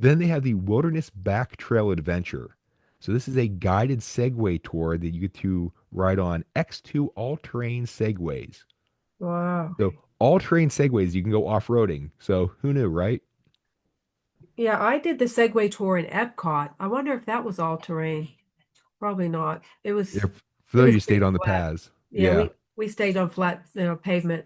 Then they have the Wilderness Back Trail Adventure. So this is a guided Segway tour that you get to ride on X2 all-terrain Segways. Wow. So all-terrain Segways, you can go off-roading. So who knew, right? Yeah, I did the Segway tour in Epcot. I wonder if that was all terrain. Probably not. For It those was you stayed pretty on the flat. paths. Yeah, Yeah. we stayed on flat, pavement.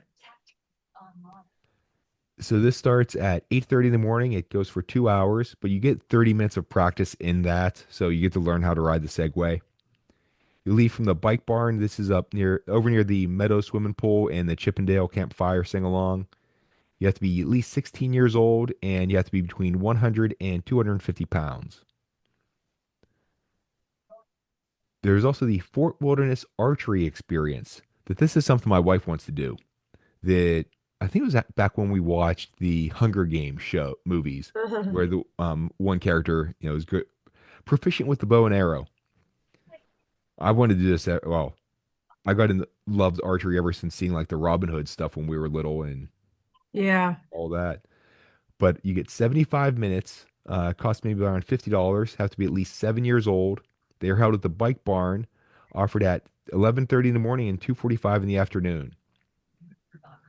So this starts at 8:30 in the morning. It goes for 2 hours, but you get 30 minutes of practice in that. So you get to learn how to ride the Segway. You leave from the bike barn. This is over near the Meadow swimming pool and the Chippendale campfire sing along. You have to be at least 16 years old and you have to be between 100 and 250 pounds. There's also the Fort Wilderness archery experience. That this is something my wife wants to do. That I think it was back when we watched the Hunger Games show movies, where the one character is good, proficient with the bow and arrow. I wanted to do this. Well, I got in loved archery ever since seeing like the Robin Hood stuff when we were little and Yeah. all that. But you get 75 minutes. Cost maybe around $50. Have to be at least 7 years old. They are held at the bike barn, offered at 11:30 in the morning and 2:45 in the afternoon.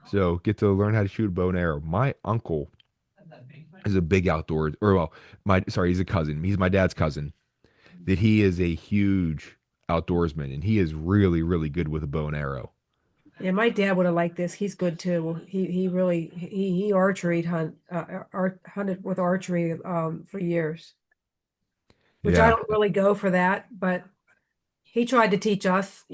So get to learn how to shoot a bow and arrow. My uncle is a big outdoors, or well, he's a cousin. He's my dad's cousin. That he is a huge outdoorsman, and he is really, really good with a bow and arrow. Yeah, my dad would have liked this. He's good too. He really he archery hunted with archery for years, which I Yeah. don't really go for that, but he tried to teach us,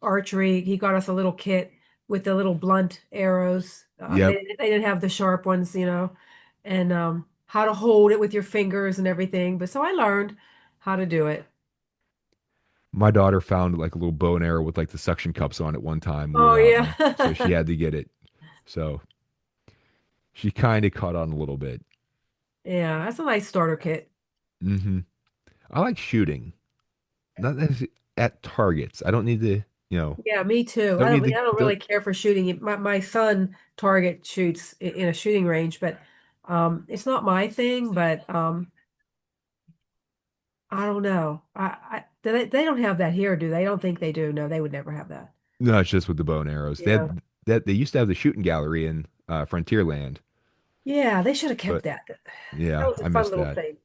archery. He got us a little kit with the little blunt arrows. Yep. They didn't have the sharp ones, and how to hold it with your fingers and everything. But so I learned how to do it. My daughter found like a little bow and arrow with like the suction cups on it one time we Oh were out, yeah. and so she had to get it. So she kind of caught on a little bit. Yeah, that's a nice starter kit. Hmm. I like shooting, not necessarily at targets. I don't need to, you know, Yeah, me too. don't need I to, don't really don't, care for shooting. My son target shoots in a shooting range, but it's not my thing. But I don't know. They don't have that here, do they? I don't think they do. No, they would never have that. no, it's just with the bow and arrows. They Yeah. had that, they used to have the shooting gallery in Frontierland, Yeah, they should have kept but that. That yeah, was a I fun missed little that. thing.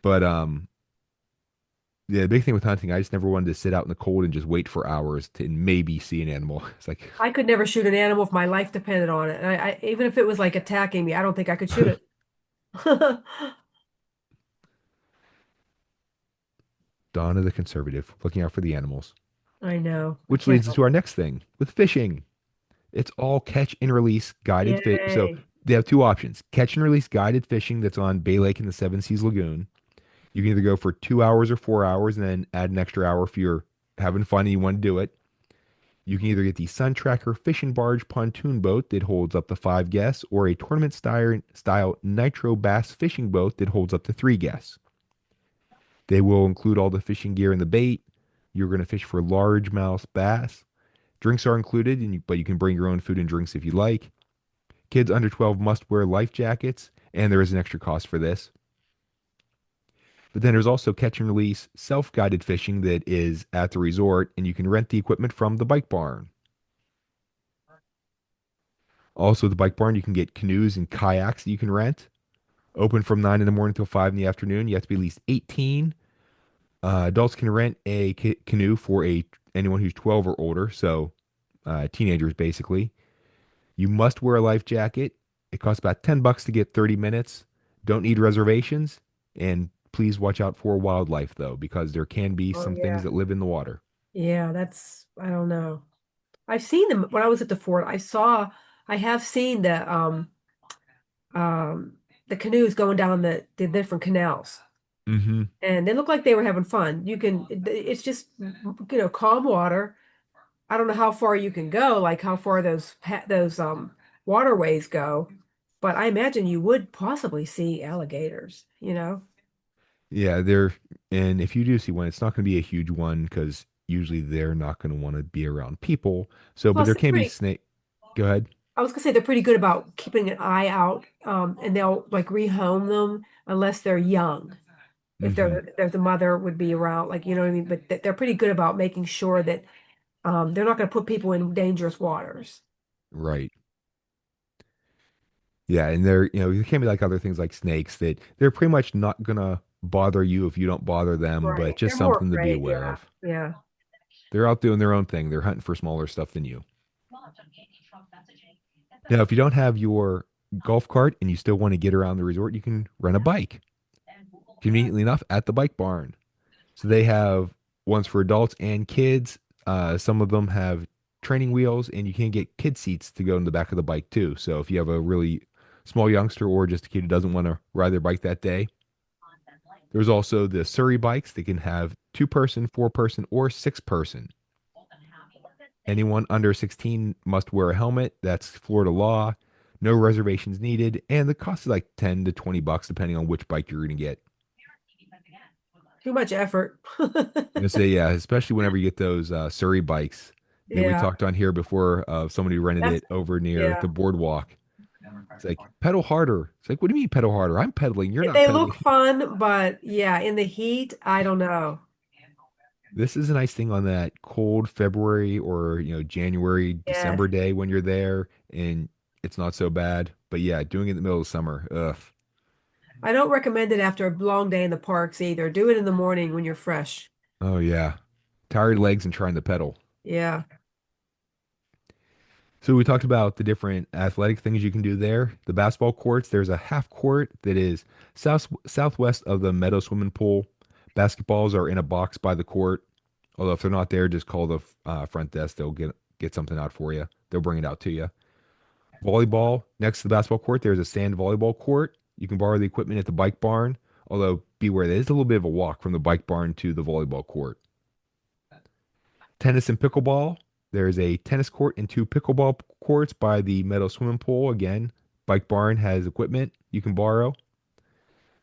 But yeah, the big thing with hunting, I just never wanted to sit out in the cold and just wait for hours to maybe see an animal. It's like I could never shoot an animal if my life depended on it. And even if it was like attacking me, I don't think I could shoot it. Donna the conservative, looking out for the animals. I know. I Which can't leads us help to our next thing with fishing. It's all catch and release it. guided fish. So Yay. they have two options: catch and release guided fishing that's on Bay Lake in the Seven Seas Lagoon. You can either go for 2 hours or 4 hours and then add an extra hour if you're having fun and you want to do it. You can either get the Sun Tracker fishing barge pontoon boat that holds up to 5 guests, or a tournament style nitro bass fishing boat that holds up to 3 guests. They will include all the fishing gear and the bait. You're going to fish for largemouth bass. Drinks are included, but you can bring your own food and drinks if you like. Kids under 12 must wear life jackets, and there is an extra cost for this. But then there's also catch and release self guided fishing that is at the resort, and you can rent the equipment from the bike barn. Also, the bike barn, you can get canoes and kayaks that you can rent. Open from 9 in the morning till 5 in the afternoon. You have to be at least 18. Adults can rent a canoe for anyone who's 12 or older, so teenagers basically. You must wear a life jacket. It costs about $10 to get 30 minutes. Don't need reservations. And please watch out for wildlife, though, because there can be Oh some things yeah. that live in the water. Yeah, I don't know. I've seen them when I was at the fort. I have seen um, the canoes going down the different canals, Hmm. and they look like they were having fun. It's just, calm water. I don't know how far you can go, like how far those waterways go, but I imagine you would possibly see alligators. Yeah, and if you do see one, it's not going to be a huge one because usually they're not going to want to be around people. So, but Plus, there can be snake. Go ahead. I was gonna say they're pretty good about keeping an eye out, and they'll like rehome them unless they're young. If Hmm. there's a mother would be around, like what I mean. But they're pretty good about making sure that they're not going to put people in dangerous waters. Right. Yeah, and there can be like other things like snakes that they're pretty much not gonna bother you if you don't bother them, but Right. just They're more something to be afraid. aware Yeah. of. Yeah. They're out doing their own thing. They're hunting for smaller stuff than you. Now, if you don't have your golf cart and you still want to get around the resort, you can rent a bike. Conveniently enough, at the bike barn. So they have ones for adults and kids. Some of them have training wheels, and you can get kid seats to go in the back of the bike too. So if you have a really small youngster or just a kid who doesn't want to ride their bike that day, there's also the Surrey bikes. They can have 2 person, 4 person, or 6 person. Anyone under 16 must wear a helmet. That's Florida law. No reservations needed, and the cost is like 10 to $20 depending on which bike you're going to get. Too much effort. I'm gonna say, yeah, especially whenever you get those Surrey bikes that we Yeah. talked on here before of somebody who rented That's it over near yeah. the boardwalk. It's like pedal harder. It's like, what do you mean pedal harder? I'm pedaling. You're not They look pedaling. fun, but yeah, in the heat, I don't know. This is a nice thing on that cold February or January, Yeah. December day when you're there and it's not so bad. But yeah, doing it in the middle of summer, ugh. I don't recommend it after a long day in the parks either. Do it in the morning when you're fresh. Oh yeah. Tired legs and trying to pedal. Yeah. So we talked about the different athletic things you can do there. The basketball courts, there's a half court that is southwest of the meadow swimming pool. Basketballs are in a box by the court. Although if they're not there, just call the front desk. They'll get something out for you. They'll bring it out to you. Volleyball, next to the basketball court, there's a sand volleyball court. You can borrow the equipment at the bike barn. Although beware, there is a little bit of a walk from the bike barn to the volleyball court. Tennis and pickleball. There's a tennis court and two pickleball courts by the meadow swimming pool. Again, Bike Barn has equipment you can borrow.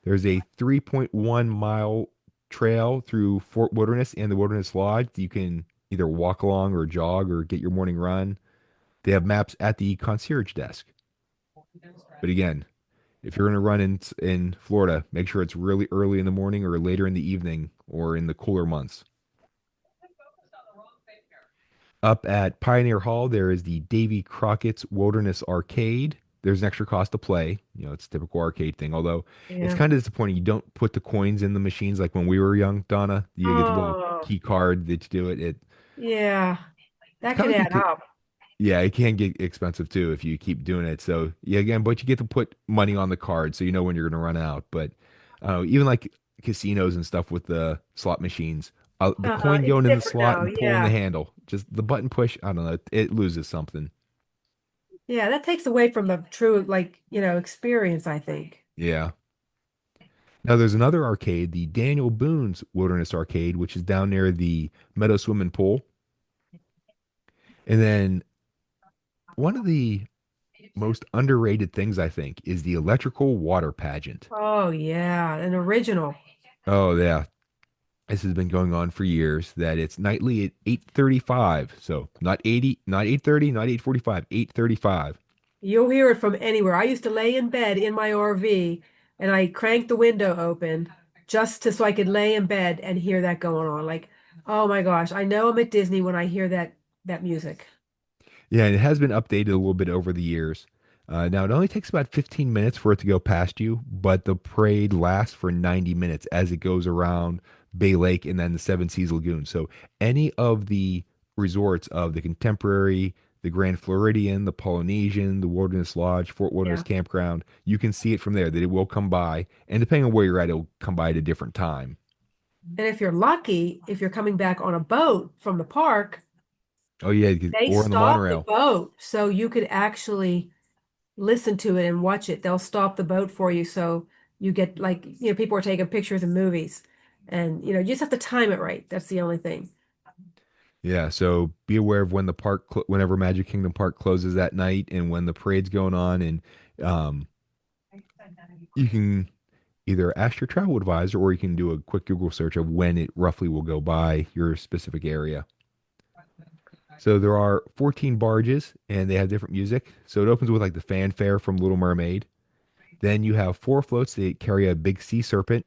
There's a 3.1 mile trail through Fort Wilderness and the Wilderness Lodge. You can either walk along or jog or get your morning run. They have maps at the concierge desk. But again, if you're going to run in Florida, make sure it's really early in the morning or later in the evening or in the cooler months. Up at Pioneer Hall, there is the Davy Crockett's Wilderness Arcade. There's an extra cost to play. It's a typical arcade thing. Although it's Yeah. kind of disappointing you don't put the coins in the machines like when we were young, Donna. You get the little Oh, key card that you do it. yeah. It's That kind could of like add you up. yeah, it can get expensive too if you keep doing it. So yeah, again, but you get to put money on the card so you know when you're going to run out. But even like casinos and stuff with the slot machines, the coin It's going in the different slot now. and pulling the Yeah. handle, just the button push, I don't know, it loses something. Yeah, that takes away from the true, like, experience, I think. Yeah. Now there's another arcade, the Daniel Boone's Wilderness Arcade, which is down near the Meadow Swimming Pool. And then one of the most underrated things I think is the Electrical Water Pageant. Oh, yeah, an original. Oh yeah, this has been going on for years. That it's nightly at 8:35. So not 80, not 8:30, not 8:45, 8:35. You'll hear it from anywhere. I used to lay in bed in my RV and I cranked the window open just to so I could lay in bed and hear that going on. Like, oh my gosh, I know I'm at Disney when I hear that music. Yeah, and it has been updated a little bit over the years. Now it only takes about 15 minutes for it to go past you, but the parade lasts for 90 minutes as it goes around Bay Lake and then the Seven Seas Lagoon. So any of the resorts of the Contemporary, the Grand Floridian, the Polynesian, the Wilderness Lodge, Fort Wilderness Yeah. Campground, you can see it from there that it will come by. And depending on where you're at, it'll come by at a different time. And if you're lucky, if you're coming back on a boat from the park, Oh yeah, they or on the stop the monorail. boat so you could actually listen to it and watch it. They'll stop the boat for you so you get like, people are taking pictures and movies. And you just have to time it right. That's the only thing. Yeah, so be aware of when the whenever Magic Kingdom Park closes that night, and when the parade's going on, and um, you can either ask your travel advisor or you can do a quick Google search of when it roughly will go by your specific area. So there are 14 barges, and they have different music. So it opens with like the fanfare from Little Mermaid. Then you have four floats that carry a big sea serpent.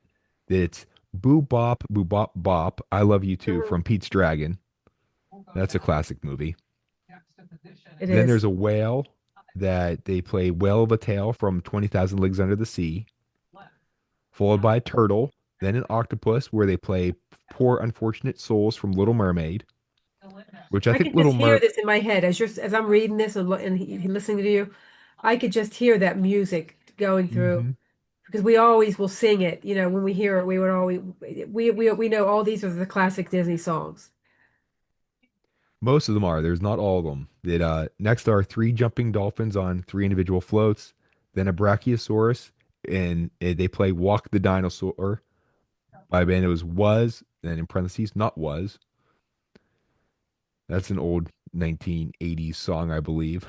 That's Boo Bop Bop, I Love You Too Mhm. from Pete's Dragon. That's a classic movie. It Then is. there's a whale that they play Whale of a Tale from 20,000 Leagues Under the Sea, followed by a turtle, then an octopus where they play Poor Unfortunate Souls from Little Mermaid, which I I think could just Little hear Mer this in my head as I'm reading this and listening to you. I could just hear that music going through Mhm. because we always will sing it. When we hear it, we would always we know all these are the classic Disney songs. Most of them are. There's not all of them. That next are three jumping dolphins on three individual floats, then a brachiosaurus, and they play Walk the Dinosaur by a band. It was, and in parentheses, not was. That's an old 1980s song, I believe.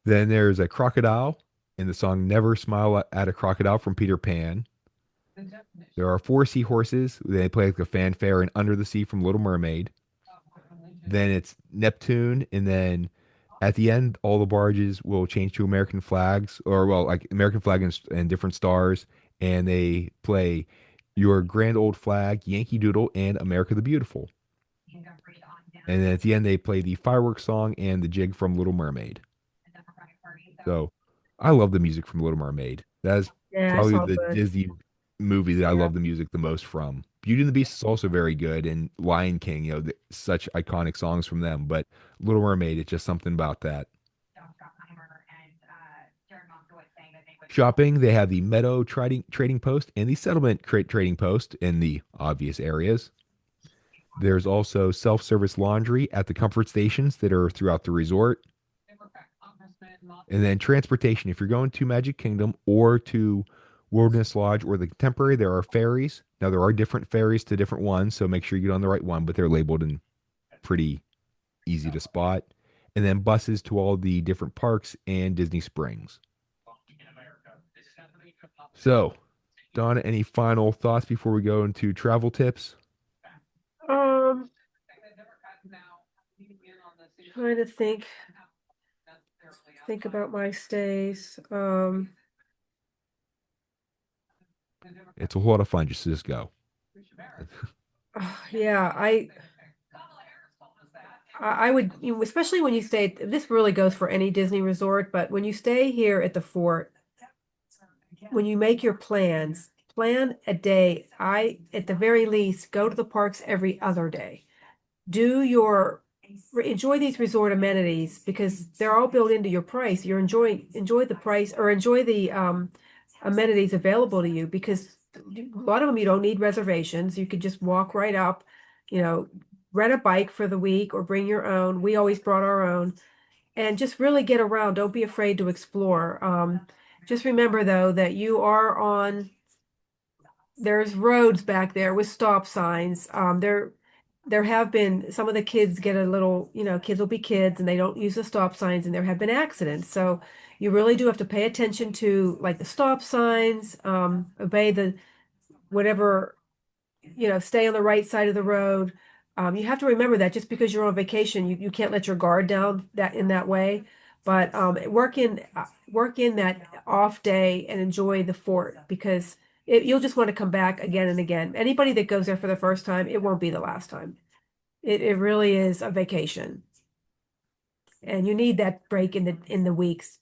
Then there's a crocodile in the song Never Smile at a Crocodile from Peter Pan. There are four seahorses. They play like a fanfare and Under the Sea from Little Mermaid. Then it's Neptune. And then at the end, all the barges will change to American flags or, well, like American flag and different stars. And they play Your Grand Old Flag, Yankee Doodle, and America the Beautiful. And then at the end, they play the fireworks song and the jig from Little Mermaid. So I love the music from Little Mermaid. That is Yeah, it's probably all the good. Disney. movie that I Yeah. love the music the most from. Beauty and the Beast is also very good, and Lion King, such iconic songs from them. But Little Mermaid, it's just something about that. Shopping, they have the Meadow trading post and the Settlement crate trading post in the obvious areas. There's also self-service laundry at the comfort stations that are throughout the resort. And then transportation. If you're going to Magic Kingdom or to Wilderness Lodge or the Contemporary, there are ferries. Now, there are different ferries to different ones, so make sure you get on the right one, but they're labeled and pretty easy to spot. And then buses to all the different parks and Disney Springs. So, Donna, any final thoughts before we go into travel tips? Um, trying to think about my stays. It's a whole lot of fun just to go. Yeah, I would, especially when you stay, this really goes for any Disney resort, but when you stay here at the fort, when you make your plans, plan a day. At the very least, go to the parks every other day. Do your enjoy these resort amenities because they're all built into your price. You're enjoy the price or enjoy the amenities available to you because a lot of them you don't need reservations. You could just walk right up, you know, rent a bike for the week or bring your own. We always brought our own and just really get around. Don't be afraid to explore. Just remember though that you are on there's roads back there with stop signs. There have been some of the kids get a little, kids will be kids and they don't use the stop signs, and there have been accidents. So you really do have to pay attention to like the stop signs, obey the whatever, stay on the right side of the road. You have to remember that just because you're on vacation, you can't let your guard down that in that way. But work in that off day and enjoy the fort because you'll just want to come back again and again. Anybody that goes there for the first time, it won't be the last time. It really is a vacation, and you need that break in the weeks.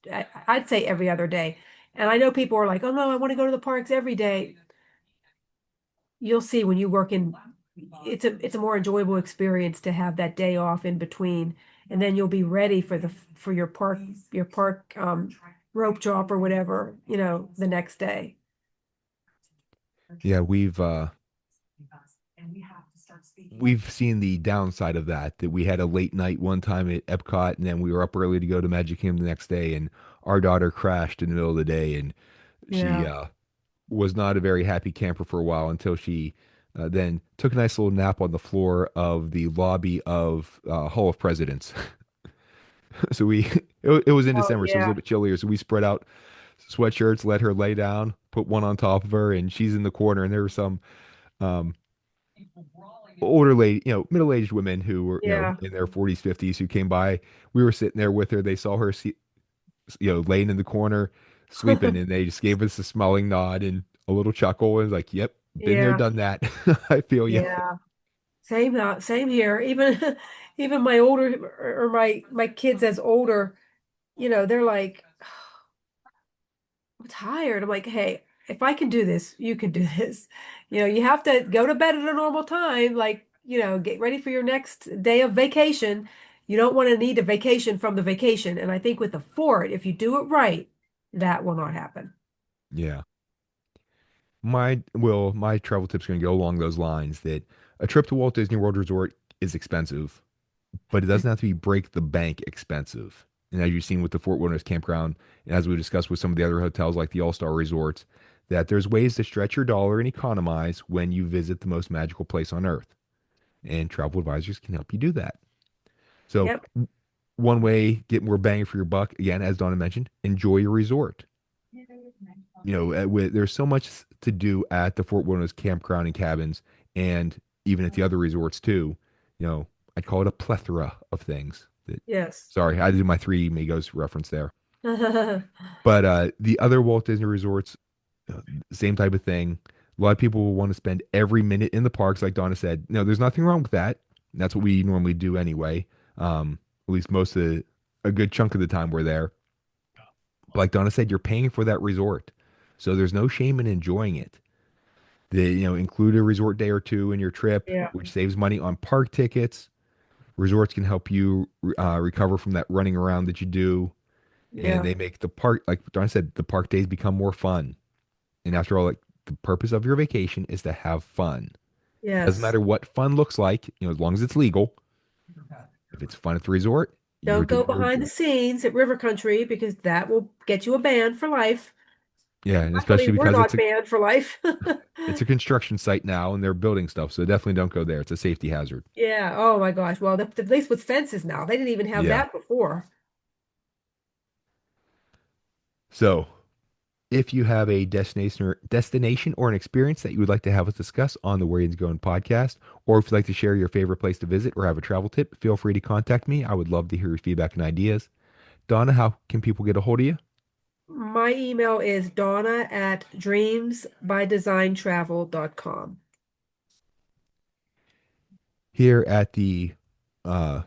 I'd say every other day. And I know people are like, "Oh no, I want to go to the parks every day." You'll see when you work in it's a more enjoyable experience to have that day off in between, and then you'll be ready for your park rope drop or whatever, the next day. Yeah, we've seen the downside of that we had a late night one time at Epcot, and then we were up early to go to Magic Kingdom the next day, and our daughter crashed in the middle of the day, and she Yeah. was not a very happy camper for a while until she then took a nice little nap on the floor of the lobby of Hall of Presidents. So it was in Oh December, so it was a yeah. little bit chillier. So we spread out sweatshirts, let her lay down, put one on top of her, and she's in the corner. And there were some um, older lady, middle-aged women who were, Yeah. in their 40s, 50s who came by. We were sitting there with her. They saw her, laying in the corner, sleeping, and they just gave us a smiling nod and a little chuckle and was like, "Yep, been there, Yeah. done that." I feel you. Yeah. Same here. Even even my older or my kids as older, they're like, I'm tired. I'm like, hey, if I can do this, you can do this. You have to go to bed at a normal time, like, get ready for your next day of vacation. You don't want to need a vacation from the vacation. And I think with the fort, if you do it right, that will not happen. Yeah. My travel tips are going to go along those lines that a trip to Walt Disney World Resort is expensive, but it doesn't have to be break the bank expensive. And as you've seen with the Fort Wilderness Campground, and as we discussed with some of the other hotels like the All-Star Resorts, that there's ways to stretch your dollar and economize when you visit the most magical place on earth. And travel advisors can help you do that. So Yep. one way, get more bang for your buck, again, as Donna mentioned, enjoy your resort. There's so much to do at the Fort Wilderness Campground and cabins, and even at the other resorts too. I'd call it a plethora of things. Yes. Sorry, I did my Three Amigos reference there. But the other Walt Disney resorts, same type of thing. A lot of people will want to spend every minute in the parks, like Donna said. No, there's nothing wrong with that. That's what we normally do anyway. At least a good chunk of the time we're there. But like Donna said, you're paying for that resort. So there's no shame in enjoying it. They, include a resort day or two in your trip, Yeah. which saves money on park tickets. Resorts can help you recover from that running around that you do, and Yeah. they make the park, like Don said, the park days become more fun. And after all, like the purpose of your vacation is to have fun. Doesn't Yes. matter what fun looks like, as long as it's legal. If it's fun at the resort, Don't go behind the scenes at River Country because that will get you a ban for life. yeah, and Luckily, especially we're because not banned for life. it's a construction site now and they're building stuff, so definitely don't go there. It's a safety hazard. Yeah. Oh my gosh. Well, at least with fences now, they didn't even have Yeah. that before. So if you have a destination or an experience that you would like to have us discuss on the Where Yinz Goin podcast, or if you'd like to share your favorite place to visit or have a travel tip, feel free to contact me. I would love to hear your feedback and ideas. Donna, how can people get a hold of you? My email is donna@dreamsbydesigntravel.com. Here at the uh,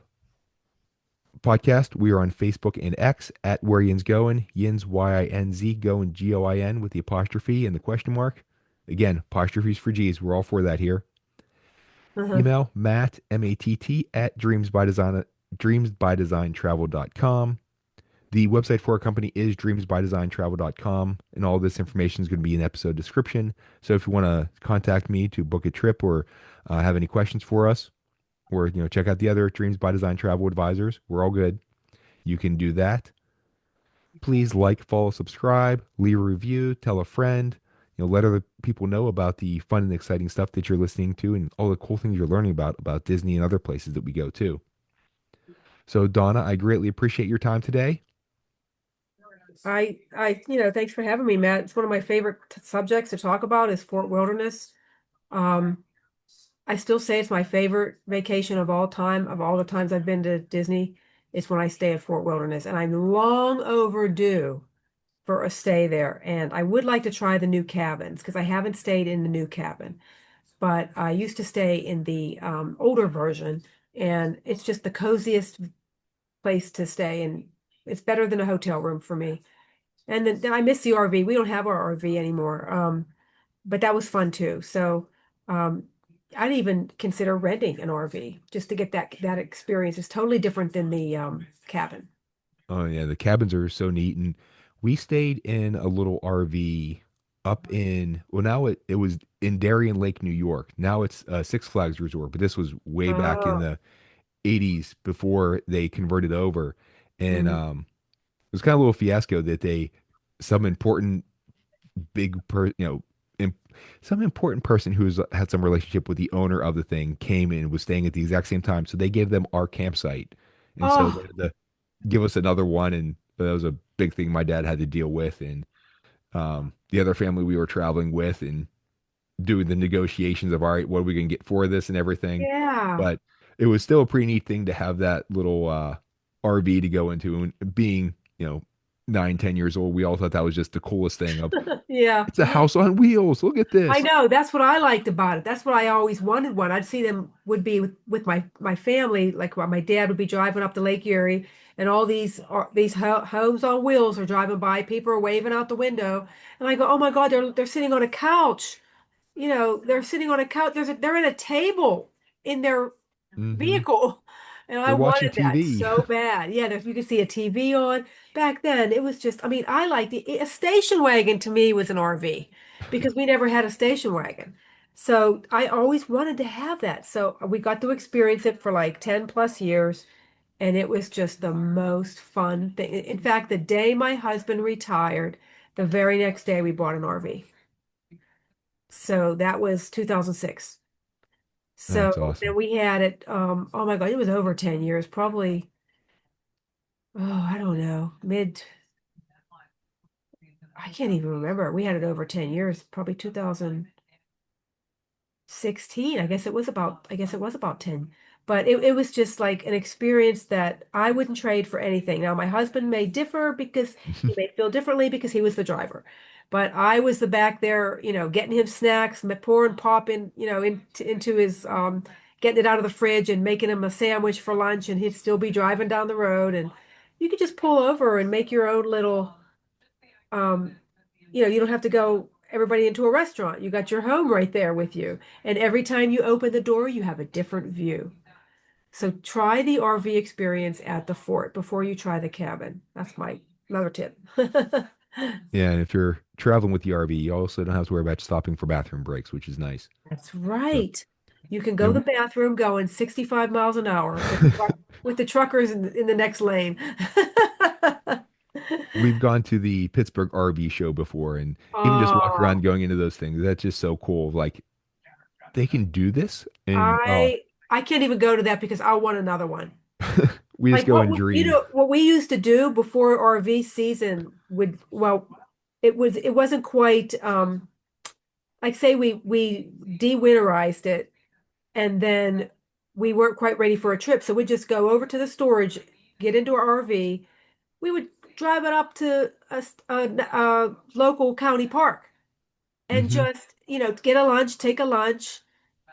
podcast, we are on Facebook and X at Where Yinz Goin, Yinz Yinz Goin Goin with the apostrophe and the question mark. Again, apostrophes for G's. We're all for that here. Uh-huh. Email Matt MATT at dreamsbydesigntravel.com. The website for our company is dreamsbydesigntravel.com, and all this information is going to be in episode description. So if you want to contact me to book a trip or have any questions for us, or check out the other Dreams by Design travel advisors, we're all good. You can do that. Please like, follow, subscribe, leave a review, tell a friend. Let other people know about the fun and exciting stuff that you're listening to and all the cool things you're learning about Disney and other places that we go to. So Donna, I greatly appreciate your time today. Thanks for having me, Matt. It's one of my favorite subjects to talk about is Fort Wilderness. Um, I still say it's my favorite vacation of all time, of all the times I've been to Disney. It's when I stay at Fort Wilderness, and I'm long overdue for a stay there. And I would like to try the new cabins because I haven't stayed in the new cabin, but I used to stay in the older version, and it's just the coziest place to stay, and it's better than a hotel room for me. And then I miss the RV. We don't have our RV anymore. But that was fun too. So um, I'd even consider renting an RV just to get that experience. It's totally different than the cabin. Oh yeah, the cabins are so neat, and we stayed in a little RV up in now it was in Darien Lake, New York. Now it's a Six Flags resort, but this was way back in Oh, the 80s before they converted over, and mhm. it was kind of a little fiasco that they some important big per you know im some important person who's had some relationship with the owner of the thing came and was staying at the exact same time, so they gave them our campsite, and so they Oh, had to give us another one, and that was a big thing my dad had to deal with, and the other family we were traveling with, and doing the negotiations of all right, what are we gonna get for this and everything. yeah. But it was still a pretty neat thing to have that little RV to go into, and being 9, 10 years old, we all thought that was just the coolest thing of Yeah. it's a house on wheels. Look at I this. know. That's what I liked about it. That's what I always wanted one. I'd see them would be with my family, like my dad would be driving up to Lake Erie, and all these homes on wheels are driving by. People are waving out the window, and I go, "Oh my God, they're sitting on a couch. They're sitting on a couch. They're at a table in their Hmm. vehicle." And I They're watching wanted that TV. so bad. Yeah, you could see a TV on. Back then, it was just, I mean, I liked a station wagon to me was an RV because we never had a station wagon. So I always wanted to have that. So we got to experience it for like 10 plus years, and it was just the most fun thing. In fact, the day my husband retired, the very next day we bought an RV. So that was 2006. That's So then awesome. we had it, oh my God, it was over 10 years, probably, oh, I don't know, I can't even remember. We had it over 10 years, probably 2016. I guess it was about 10. But it was just like an experience that I wouldn't trade for anything. Now, my husband may differ because he may feel differently because he was the driver. But I was the back there, getting him snacks, pouring pop into his getting it out of the fridge and making him a sandwich for lunch, and he'd still be driving down the road, and you could just pull over and make your own little um, you don't have to go everybody into a restaurant. You got your home right there with you. And every time you open the door, you have a different view. So try the RV experience at the fort before you try the cabin. That's my another tip. Yeah, and if you're traveling with the RV, you also don't have to worry about stopping for bathroom breaks, which is nice. That's So, right. You can go to and the bathroom going 65 miles an hour with the truckers in the next lane. we've gone to the Pittsburgh RV show before, and even just walking Oh, around going into those things, that's just so cool. Like they can do this, and oh, I can't even go to that because I want another one. we just Like go and dream. what we used to do before RV season would, well, it wasn't quite like say we de-winterized it and then we weren't quite ready for a trip. So we'd just go over to the storage, get into our RV. We would drive it up to a local county park and Hmm. just, get a lunch, take a lunch.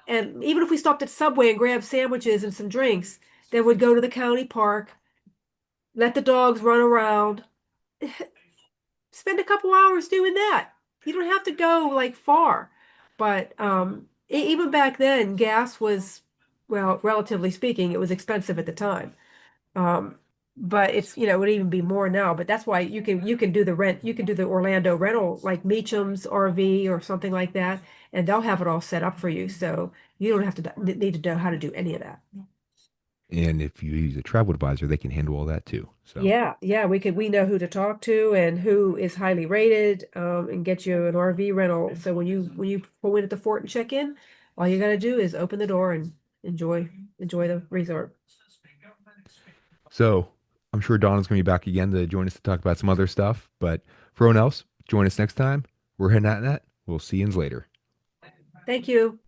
And even if we stopped at Subway and grabbed sandwiches and some drinks, then we'd go to the county park, let the dogs run around, spend a couple hours doing that. You don't have to go like far. But even back then, gas was, well, relatively speaking, it was expensive at the time. Um, but it would even be more now. But that's why you can do the rent, you can do the Orlando rental, like Meacham's RV or something like that, and they'll have it all set up for you. So you don't have to need to know how to do any of that. And if you use a travel advisor, they can handle all that too. So, Yeah, yeah, we know who to talk to and who is highly rated, and get you an RV rental. So when you pull in at the fort and check in, all you gotta do is open the door and enjoy the resort. so I'm sure Donna's going to be back again to join us to talk about some other stuff. But for everyone else, join us next time. We're heading at that. We'll see you later. Thank you.